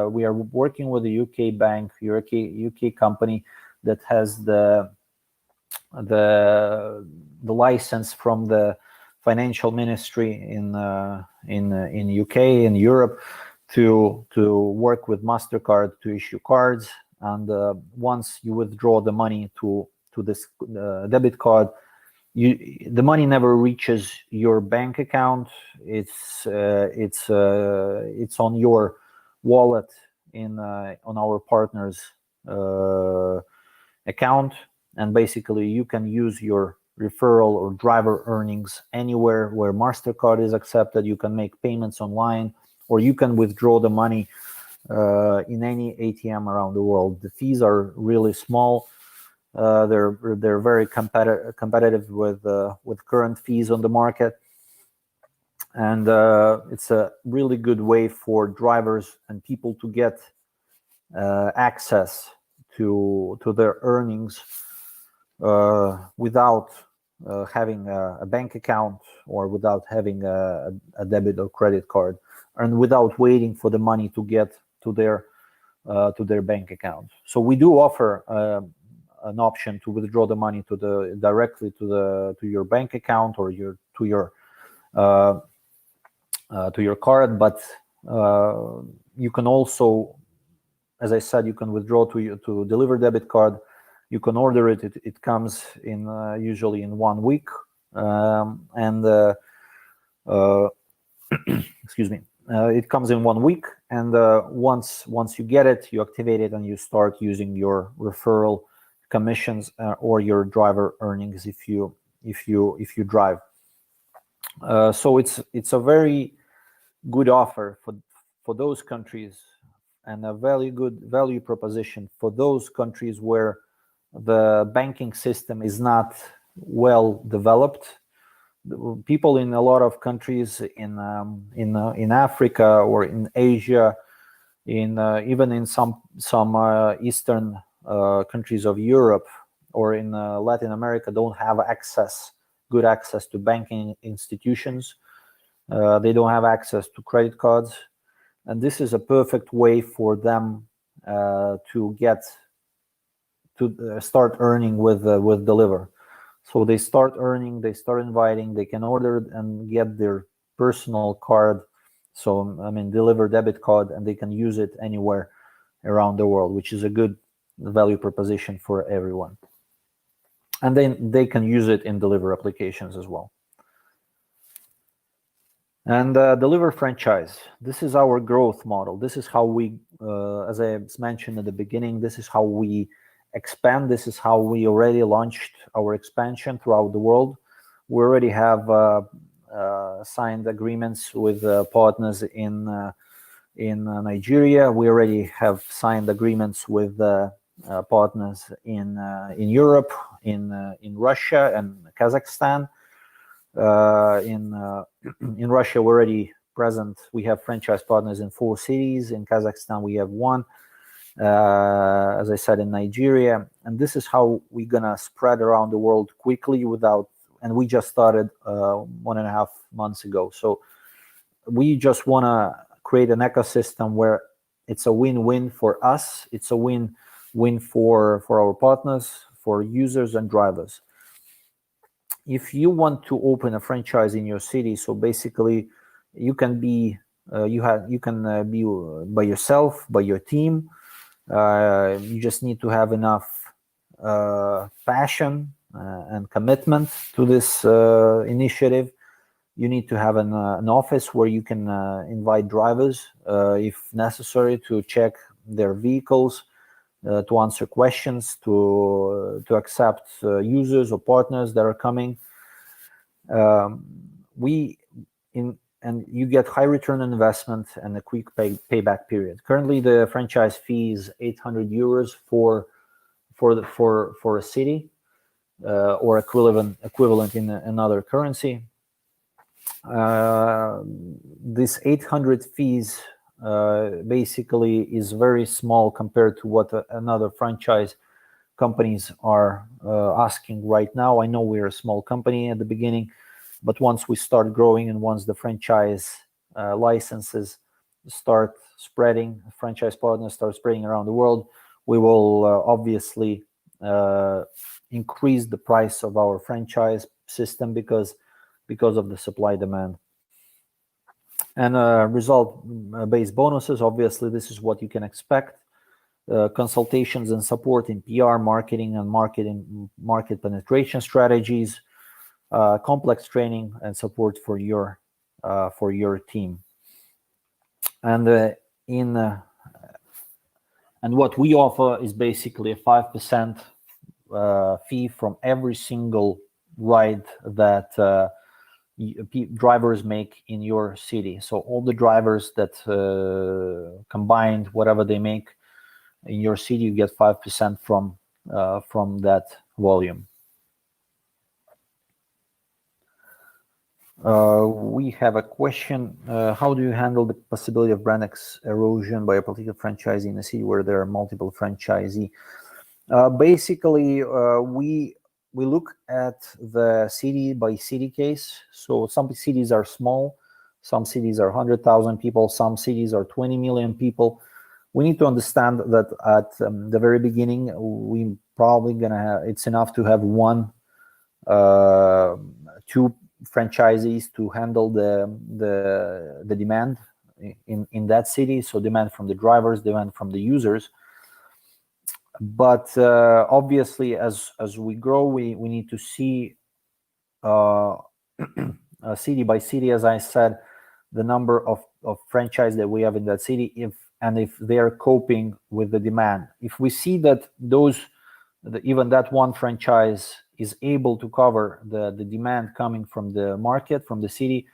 we are working with a UK bank, UK company that has the license from the financial ministry in UK, in Europe, to work with MasterCard to issue cards. And once you withdraw the money to this debit card, the money never reaches your bank account. It's on your wallet on our partner's account, and basically you can use your referral or driver earnings anywhere where MasterCard is accepted. You can make payments online, or you can withdraw the money in any ATM around the world. The fees are really small. They're very competitive with current fees on the market, and it's a really good way for drivers and people to get access to their earnings without having a bank account, or without having a debit or credit card, and without waiting for the money to get to their bank account. So we do offer an option to withdraw the money directly to your bank account or to your card, but you can also, as I said, you can withdraw to Dylyver debit card, You can order it. It comes in usually in 1 week, excuse me. It comes in 1 week, and once you get it, you activate it, and you start using your referral commissions or your driver earnings if you drive. So it's a very good offer for those countries, and a very good value proposition for those countries where the banking system is not well developed. People in a lot of countries in Africa or in Asia, even in some eastern countries of Europe or in Latin America, don't have good access to banking institutions. They don't have access to credit cards, and this is a perfect way for them to start earning with Dylyver. So they start earning, they start inviting, they can order and get their personal card, so I mean Dylyver debit card, and they can use it anywhere around the world, which is a good value proposition for everyone. And then they can use it in Dylyver applications as well. And Dylyver franchise, this is our growth model. This is how we, as I mentioned at the beginning, this is how we expand. This is how we already launched our expansion throughout the world. We already have signed agreements with partners in Nigeria. We already have signed agreements with partners in Europe, in Russia and Kazakhstan. In Russia, we're already present. We have franchise partners in 4 cities. In Kazakhstan, we have 1. As I said, in Nigeria, and this is how we're gonna spread around the world quickly and we just started 1.5 months ago. So we just want to create an ecosystem where it's a win-win for us, it's a win-win for our partners, for users and drivers. If you want to open a franchise in your city, so basically you can be be by yourself, by your team. You just need to have enough passion and commitment to this initiative. You need to have an office where you can invite drivers, if necessary, to check their vehicles, to answer questions, to accept users or partners that are coming. And you get high return on investment and a quick payback period. Currently, the franchise fee is 800 euros for a city, or equivalent in another currency. This 800 fees basically is very small compared to what another franchise companies are asking right now. I know we're a small company at the beginning, but once we start growing and once the franchise licenses start spreading, franchise partners start spreading around the world, we will obviously increase the price of our franchise system because of the supply demand. And result-based bonuses, obviously this is what you can expect. Consultations and support in PR, marketing, and market penetration strategies, complex training and support for your team. And and what we offer is basically a 5% fee from every single ride that drivers make in your city. So all the drivers that combined whatever they make in your city, you get 5% from that volume. We have a question. How do you handle the possibility of brand erosion by a particular franchisee in a city where there are multiple franchisees? Basically, we look at the city by city case. So some cities are small, some cities are 100,000 people, some cities are 20 million people. We need to understand that at the very beginning, we probably it's enough to have 1, 2 franchisees to handle the demand in that city. So demand from the drivers, demand from the users. But obviously, as we grow, we need to see city by city, as I said, the number of franchise that we have in that city, if they are coping with the demand. If we see that even that one franchise is able to cover the demand coming from the market, from the city,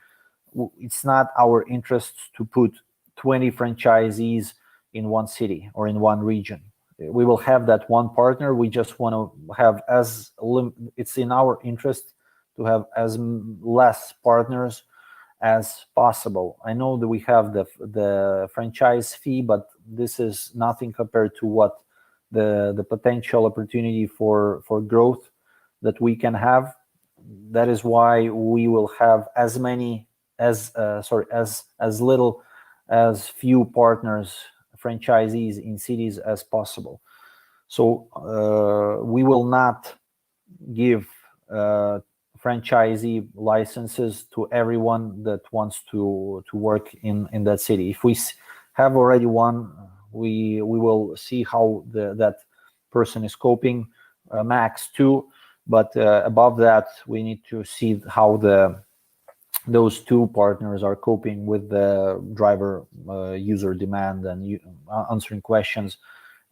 it's not our interest to put 20 franchisees in one city or in one region. We will have that one partner. We just want to have it's in our interest to have as less partners as possible. I know that we have the franchise fee, but this is nothing compared to what the potential opportunity for growth that we can have. That is why we will have as little as few partners, franchisees in cities as possible. So we will not give franchisee licenses to everyone that wants to work in that city. If we have already one, we will see how that person is coping, max 2, but above that we need to see how those 2 partners are coping with the driver user demand and answering questions,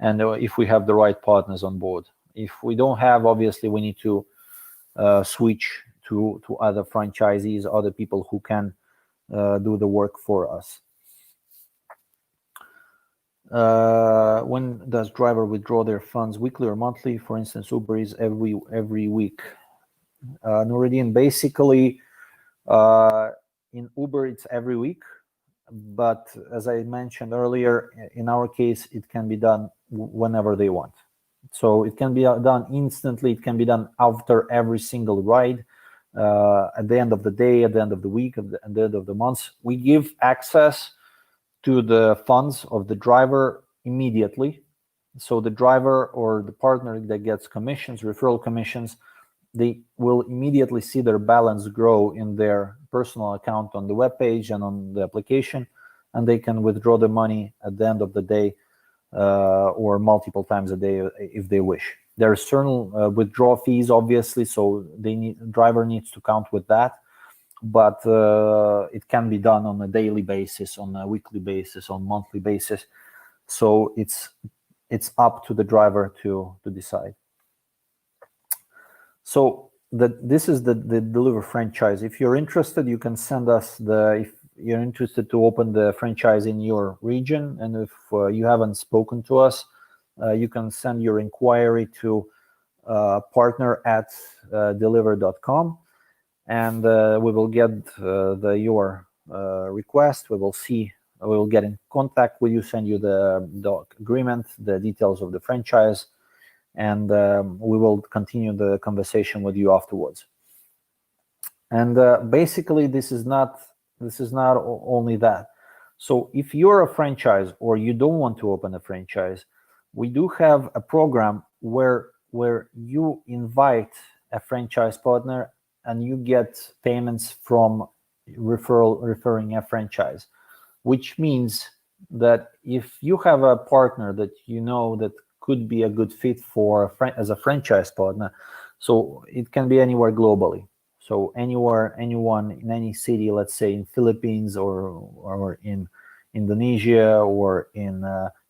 and if we have the right partners on board. If we don't have, obviously we need to switch to other franchisees, other people who can do the work for us. When does driver withdraw their funds, weekly or monthly? For instance, Uber is every week. Nuruddin, basically in Uber it's every week, but as I mentioned earlier, in our case it can be done whenever they want. So it can be done instantly, it can be done after every single ride, at the end of the day, at the end of the week, at the end of the month. We give access to the funds of the driver immediately. So the driver or the partner that gets commissions, referral commissions, they will immediately see their balance grow in their personal account on the web page and on the application, and they can withdraw the money at the end of the day or multiple times a day if they wish. There are certain withdrawal fees, obviously, so driver needs to count with that, but it can be done on a daily basis, on a weekly basis, on monthly basis. So it's up to the driver to decide. So this is the Dylyver franchise. If you're interested, you can send us if you're interested to open the franchise in your region, and if you haven't spoken to us, you can send your inquiry to partner@dylyver.com, and we will get your request. We will get in contact with you, send you the agreement, the details of the franchise, and we will continue the conversation with you afterwards. And basically, this is not only that. So if you're a franchise or you don't want to open a franchise, we do have a program where you invite a franchise partner and you get payments from referring a franchise, which means that if you have a partner that you know that could be a good fit as a franchise partner, so it can be anywhere globally. So anyone in any city, let's say in Philippines or in Indonesia or in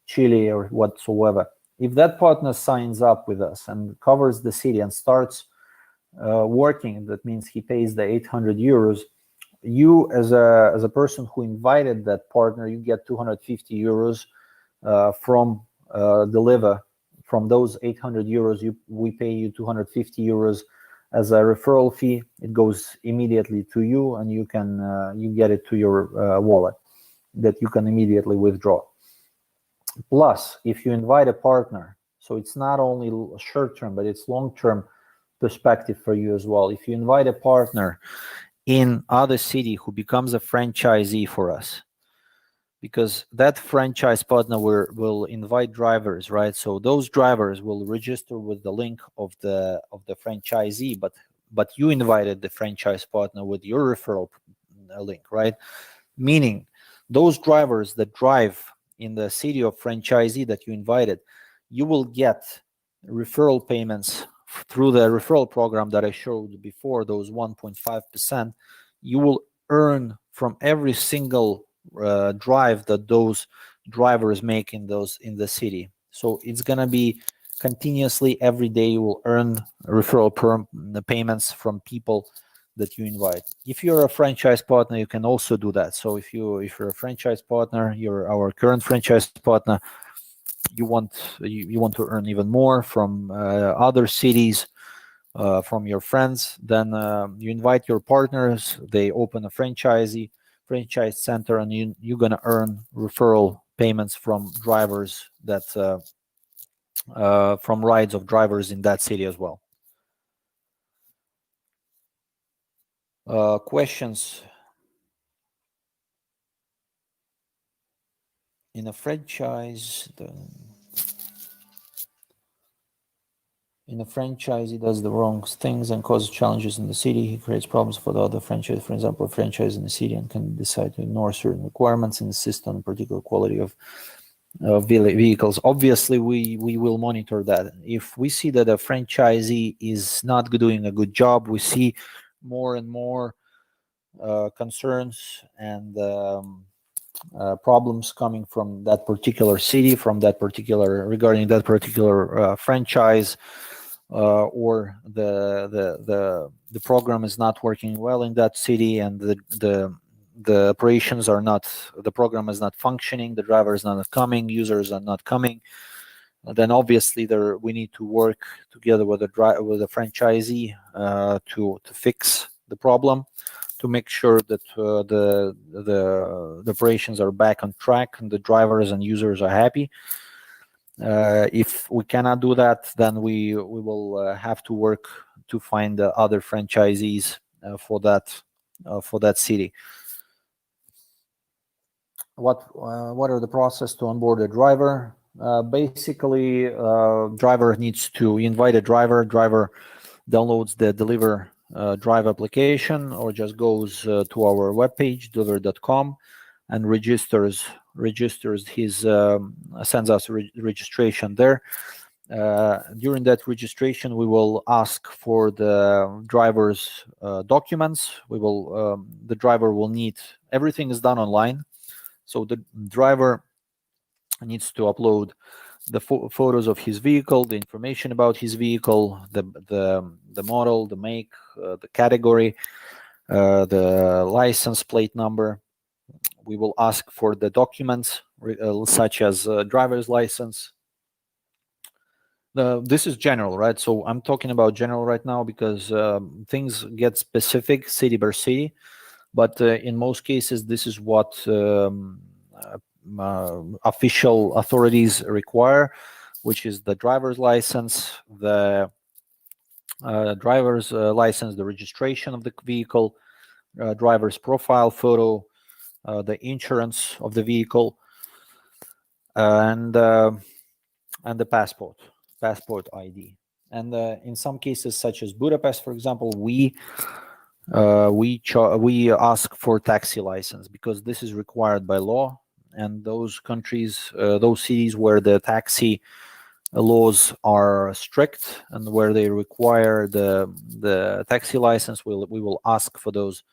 Chile or whatsoever. If that partner signs up with us and covers the city and starts working, that means he pays the 800 euros. You, as a person who invited that partner, you get 250 euros from Dylyver. From those 800 euros, we pay you 250 euros as a referral fee. It goes immediately to you, and you get it to your wallet that you can immediately withdraw. Plus, if you invite a partner, so it's not only short-term, but it's long-term perspective for you as well. If you invite a partner in other city who becomes a franchisee for us, because that franchise partner will invite drivers, right? So those drivers will register with the link of the franchisee, but you invited the franchise partner with your referral link, right? Meaning those drivers that drive in the city of franchisee that you invited, you will get referral payments through the referral program that I showed before, those 1.5%. You will earn from every single drive that those drivers make in the city. So it's gonna be continuously every day. You will earn referral payments from people that you invite. If you're a franchise partner, you can also do that. So if you're a franchise partner, you're our current franchise partner, you want to earn even more from other cities, from your friends, then you invite your partners, they open a franchise center, and you're gonna earn referral payments from drivers that from rides of drivers in that city as well. Questions? In a franchise, he does the wrong things and causes challenges in the city. He creates problems for the other franchise. For example, a franchise in the city and can decide to ignore certain requirements and insist on a particular quality of vehicles. Obviously, we will monitor that. If we see that a franchisee is not doing a good job, we see more and more concerns and problems coming from that particular city, regarding that particular franchise, or the program is not working well in that city, and the operations are not, the program is not functioning, the driver is not coming, users are not coming, then obviously we need to work together with the franchisee to fix the problem, to make sure that the operations are back on track and the drivers and users are happy. If we cannot do that, then we will have to work to find other franchisees for that city. What are the process to onboard a driver? Basically, driver needs to invite a driver. Driver downloads the Dylyver drive application, or just goes to our webpage dylyver.com and registers his sends us registration there. During that registration, we will ask for the driver's documents. The driver will need, everything is done online, so the driver needs to upload the photos of his vehicle, the information about his vehicle, the model, the make, the category, the license plate number. We will ask for the documents such as driver's license. This is general, right? So I'm talking about general right now because things get specific city by city, but in most cases, this is what official authorities require, which is the driver's license, the the registration of the vehicle, driver's profile photo, the insurance of the vehicle, and the passport ID. And in some cases, such as Budapest, for example, we ask for taxi license because this is required by law. And those countries, those cities where the taxi laws are strict and where they require the taxi license, we will ask for those.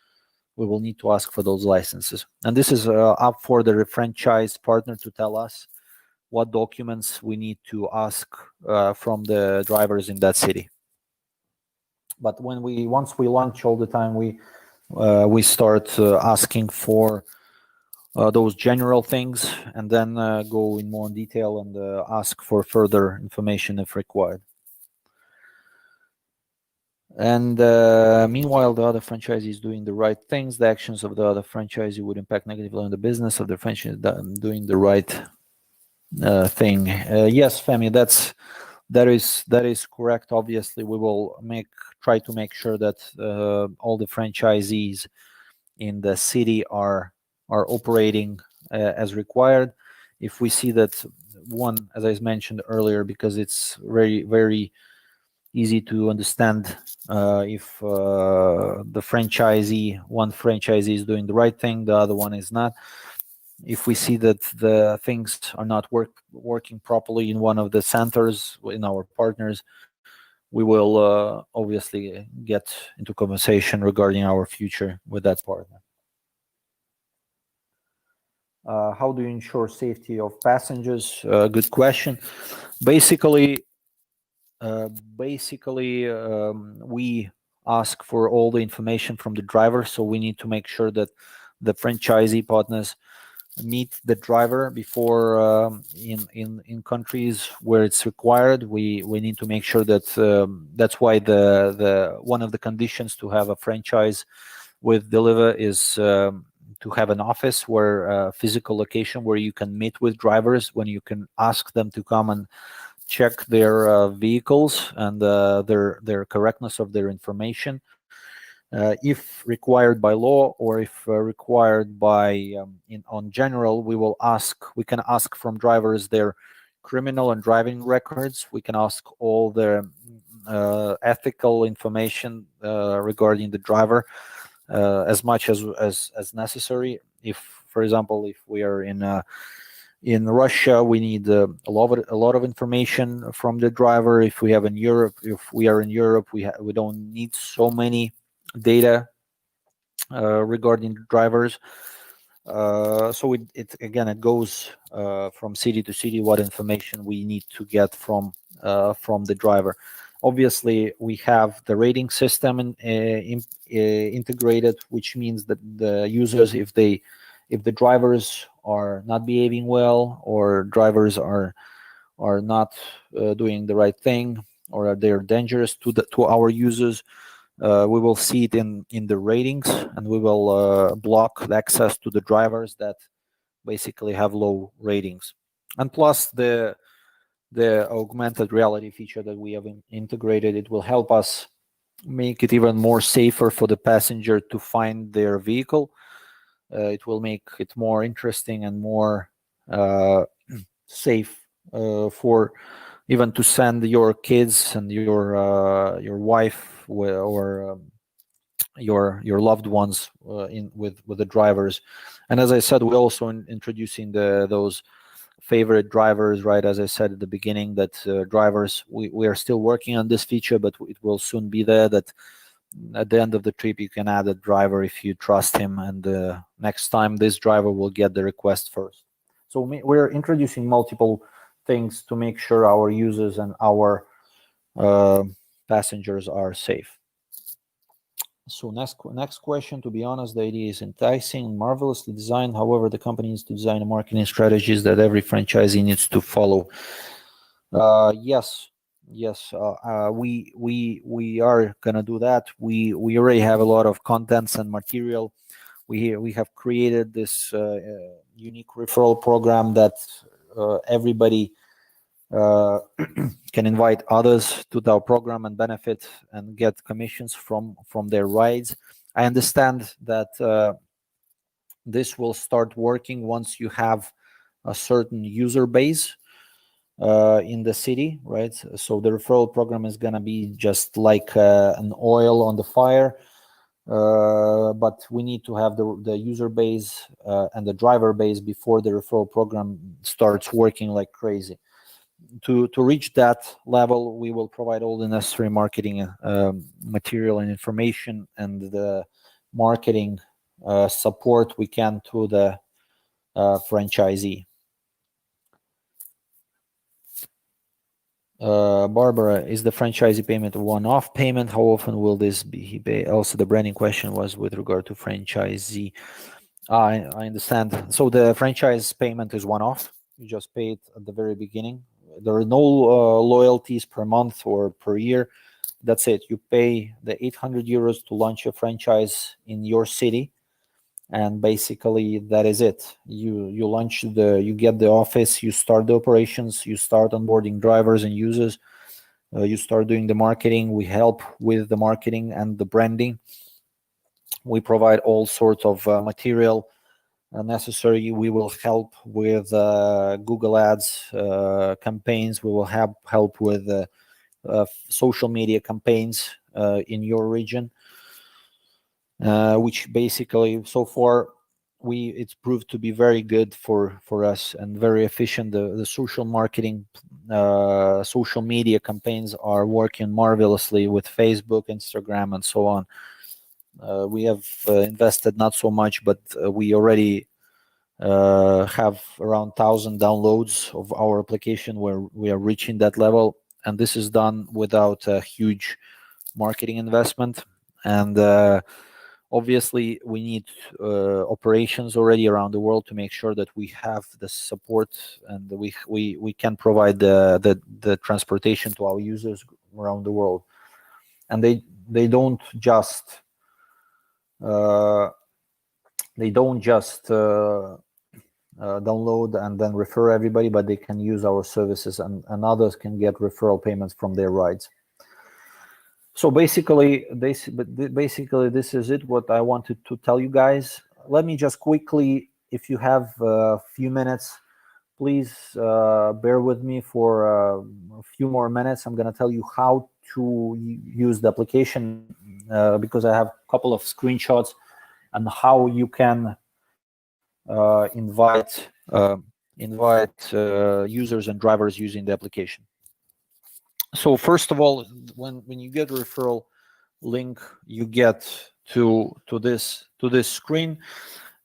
We will need to ask for those licenses. And this is up for the franchise partner to tell us what documents we need to ask from the drivers in that city. But once we launch, all the time we start asking for those general things, and then go in more detail and ask for further information if required. And meanwhile, the other franchisee is doing the right things. The actions of the other franchisee would impact negatively on the business of the franchisee doing the right thing. Yes, Femi, that is correct. Obviously, we will try to make sure that all the franchisees in the city are operating as required. If we see that one, as I mentioned earlier, because it's very, very easy to understand if one franchisee is doing the right thing, the other one is not. If we see that the things are not working properly in one of the centers in our partners, we will obviously get into conversation regarding our future with that partner. How do you ensure safety of passengers? Good question. Basically, we ask for all the information from the driver, so we need to make sure that the franchisee partners meet the driver before in countries where it's required. We need to make sure that that's why the one of the conditions to have a franchise with Dylyver is to have an office where physical location where you can meet with drivers, when you can ask them to come and check their vehicles and their correctness of their information. If required by law, or if required by on general, we can ask from drivers their criminal and driving records. We can ask all the ethical information regarding the driver as much as necessary. If, for example, if we are in Russia, we need a lot of information from the driver. If we are in Europe, we don't need so many data regarding drivers. So it goes from city to city what information we need to get from the driver. Obviously, we have the rating system integrated, which means that the users, if the drivers are not behaving well, or drivers are not doing the right thing, or they're dangerous to our users, we will see it in the ratings, and we will block the access to the drivers that basically have low ratings. And plus the augmented reality feature that we have integrated, it will help us make it even more safer for the passenger to find their vehicle. It will make it more interesting and more safe for even to send your kids and your wife or your loved ones in with the drivers. And as I said, we're also introducing those favorite drivers, right? As I said at the beginning, that drivers, we are still working on this feature, but it will soon be there, that at the end of the trip you can add a driver if you trust him, and next time this driver will get the request first. So we're introducing multiple things to make sure our users and our passengers are safe. So next question. To be honest, the idea is enticing and marvelously designed. However, the company needs to design a marketing strategies that every franchisee needs to follow. Yes, we are gonna do that. We already have a lot of contents and material. We have created this unique referral program that everybody can invite others to our program and benefit and get commissions from their rides. I understand that this will start working once you have a certain user base in the city, right? So the referral program is going to be just like an oil on the fire, but we need to have the user base and the driver base before the referral program starts working like crazy. To reach that level, we will provide all the necessary marketing material and information, and the marketing support we can to the franchisee. Barbara, is the franchisee payment a one-off payment? How often will this be paid? Also, the branding question was with regard to franchisee. I understand. So the franchise payment is one-off. You just pay it at the very beginning. There are no loyalties per month or per year. That's it. You pay the 800 euros to launch a franchise in your city, and basically that is it. You launch you get the office, you start the operations, you start onboarding drivers and users, you start doing the marketing. We help with the marketing and the branding. We provide all sorts of material necessary. We will help with Google Ads campaigns. We will have help with social media campaigns in your region, which basically so far it's proved to be very good for us and very efficient. The social marketing, social media campaigns are working marvelously with Facebook, Instagram, and so on. We have invested not so much, but we already have around 1,000 downloads of our application, where we are reaching that level, and this is done without a huge marketing investment. And obviously we need operations already around the world to make sure that we have the support, and we can provide the transportation to our users around the world. And they don't just download and then refer everybody, but they can use our services, and others can get referral payments from their rides. So basically this is it, what I wanted to tell you guys. Let me just quickly, if you have a few minutes, please bear with me for a few more minutes. I'm going to tell you how to use the application, because I have a couple of screenshots and how you can invite users and drivers using the application. So first of all, when you get a referral link, you get to this screen.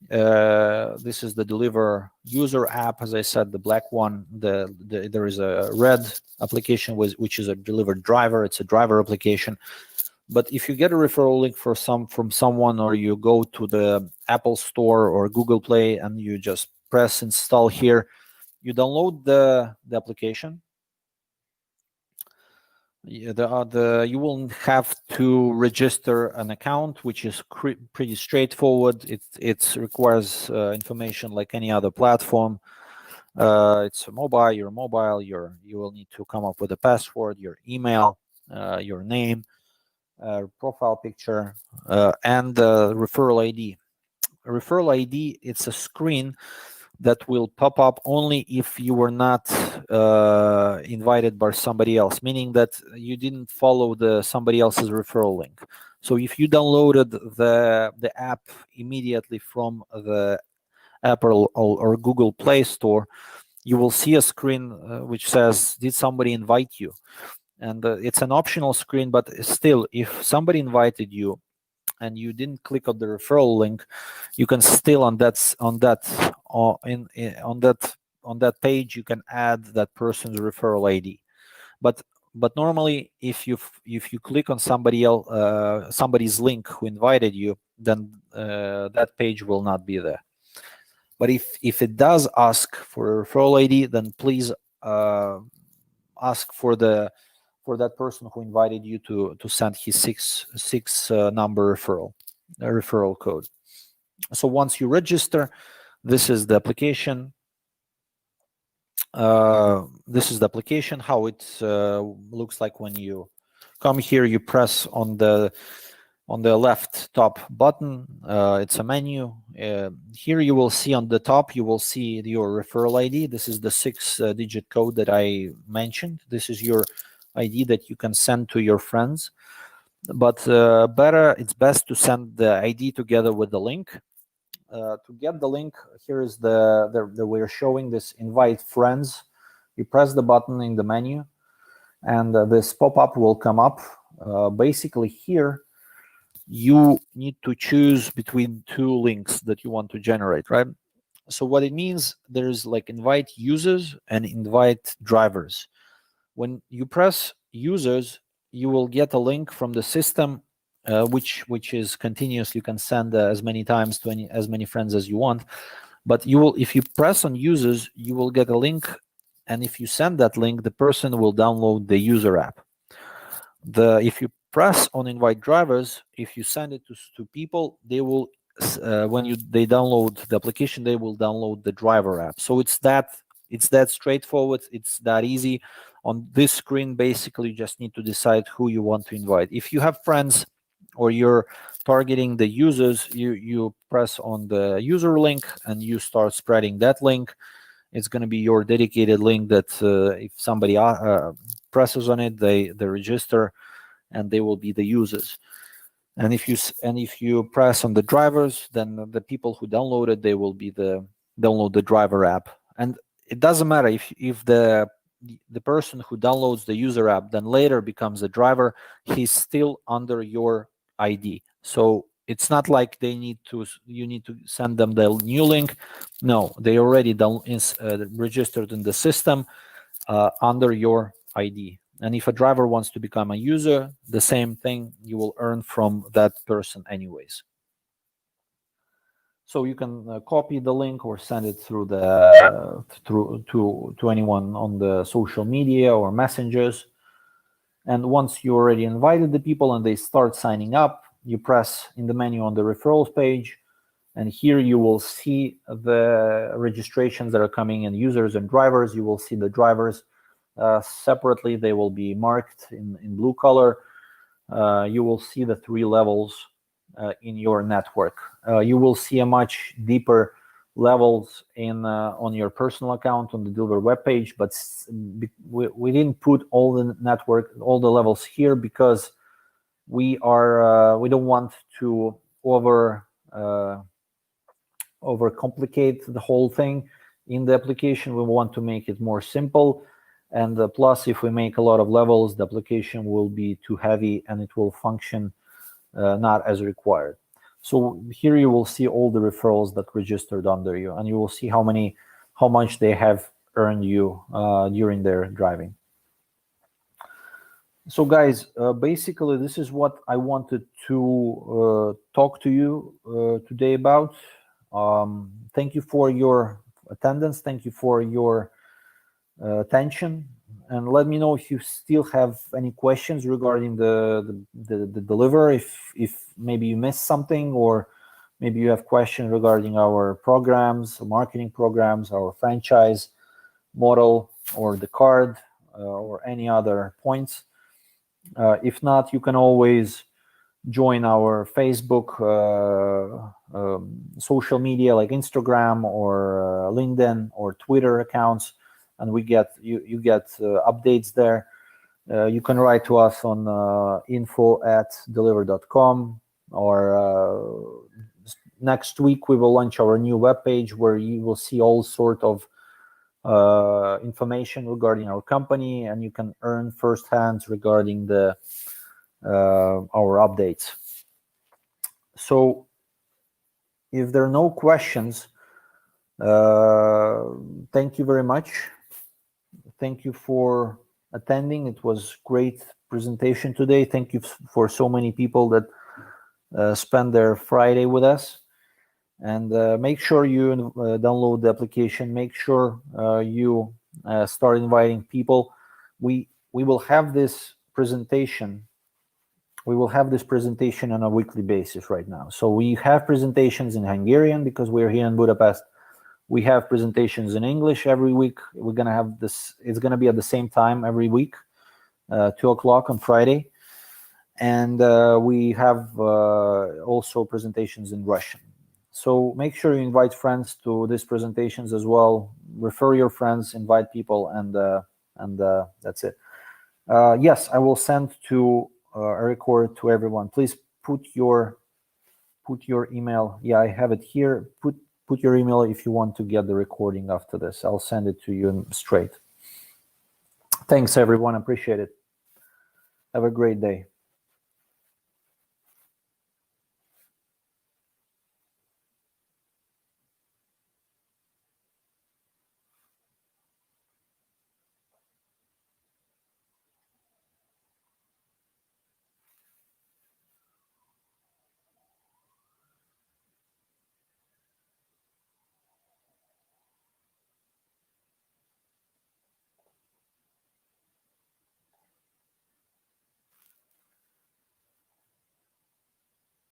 This is the Dylyver user app, as I said, the black one. There is a red application which is a Dylyver driver. It's a driver application. But if you get a referral link from someone, or you go to the Apple Store or Google Play and you just press install here, you download the application. You will have to register an account, which is pretty straightforward. It requires information like any other platform. It's your mobile. You will need to come up with a password, your email, your name, profile picture, and referral ID. A referral ID, it's a screen that will pop up only if you were not invited by somebody else, meaning that you didn't follow somebody else's referral link. So if you downloaded the app immediately from the Apple or Google Play Store, you will see a screen which says, did somebody invite you? And it's an optional screen, but still, if somebody invited you and you didn't click on the referral link, you can still on that page you can add that person's referral ID. But normally, if you click on somebody's link who invited you, then that page will not be there. But if it does ask for a referral ID, then please ask for that person who invited you to send his six number referral code. So once you register, this is the application. This is the application, how it looks like when you come here. You press on the left top button. It's a menu. Here you will see on the top, you will see your referral ID. This is the 6-digit code that I mentioned. This is your ID that you can send to your friends. But it's best to send the ID together with the link. To get the link, here is we're showing this invite friends. You press the button in the menu, and this pop-up will come up. Basically here, you need to choose between two links that you want to generate, right? So what it means, there's like invite users and invite drivers. When you press users, you will get a link from the system, which is continuous. You can send as many times to as many friends as you want. But if you press on users, you will get a link, and if you send that link, the person will download the user app. If you press on invite drivers, if you send it to people, they will they download the application, they will download the driver app. So it's that straightforward. It's that easy. On this screen, basically, you just need to decide who you want to invite. If you have friends or you're targeting the users, you press on the user link and you start spreading that link. It's going to be your dedicated link that if somebody presses on it, they register, and they will be the users. And if you press on the drivers, then the people who download it, they will be download the driver app. And it doesn't matter if the person who downloads the user app then later becomes a driver, he's still under your ID. So it's not like you need to send them the new link. No, they already registered in the system under your ID. And if a driver wants to become a user, the same thing, you will earn from that person anyways. So you can copy the link or send it through to anyone on the social media or messengers. And once you already invited the people and they start signing up, you press in the menu on the referrals page, and here you will see the registrations that are coming in, users and drivers. You will see the drivers separately. They will be marked in blue color. You will see the 3 levels in your network. You will see a much deeper levels on your personal account on the Dylyver webpage, but we didn't put all the levels here because we don't want to overcomplicate the whole thing in the application. We want to make it more simple, and plus, if we make a lot of levels, the application will be too heavy and it will function not as required. So here you will see all the referrals that registered under you, and you will see how much they have earned you during their driving. So guys, basically this is what I wanted to talk to you today about. Thank you for your attendance. Thank you for your attention, and let me know if you still have any questions regarding the Dylyver, if maybe you missed something, or maybe you have questions regarding our programs, marketing programs, our franchise model, or the card, or any other points. If not, you can always join our Facebook social media like Instagram or LinkedIn or Twitter accounts, and you get updates there. You can write to us on info@dylyver.com, or next week we will launch our new webpage where you will see all sort of information regarding our company, and you can earn firsthand regarding our updates. So if there are no questions, thank you very much. Thank you for attending. It was great presentation today. Thank you for so many people that spend their Friday with us. And make sure you download the application. Make sure you start inviting people. We will have this presentation. We will have this presentation on a weekly basis right now. So we have presentations in Hungarian because we're here in Budapest. We have presentations in English every week. We're going to have this. It's going to be at the same time every week, 2 o'clock on Friday. And we have also presentations in Russian. So make sure you invite friends to these presentations as well. Refer your friends, invite people, and that's it. Yes, I will send to a record to everyone. Please put your email. Yeah, I have it here. Put your email if you want to get the recording after this. I'll send it to you straight. Thanks, everyone. Appreciate it. Have a great day.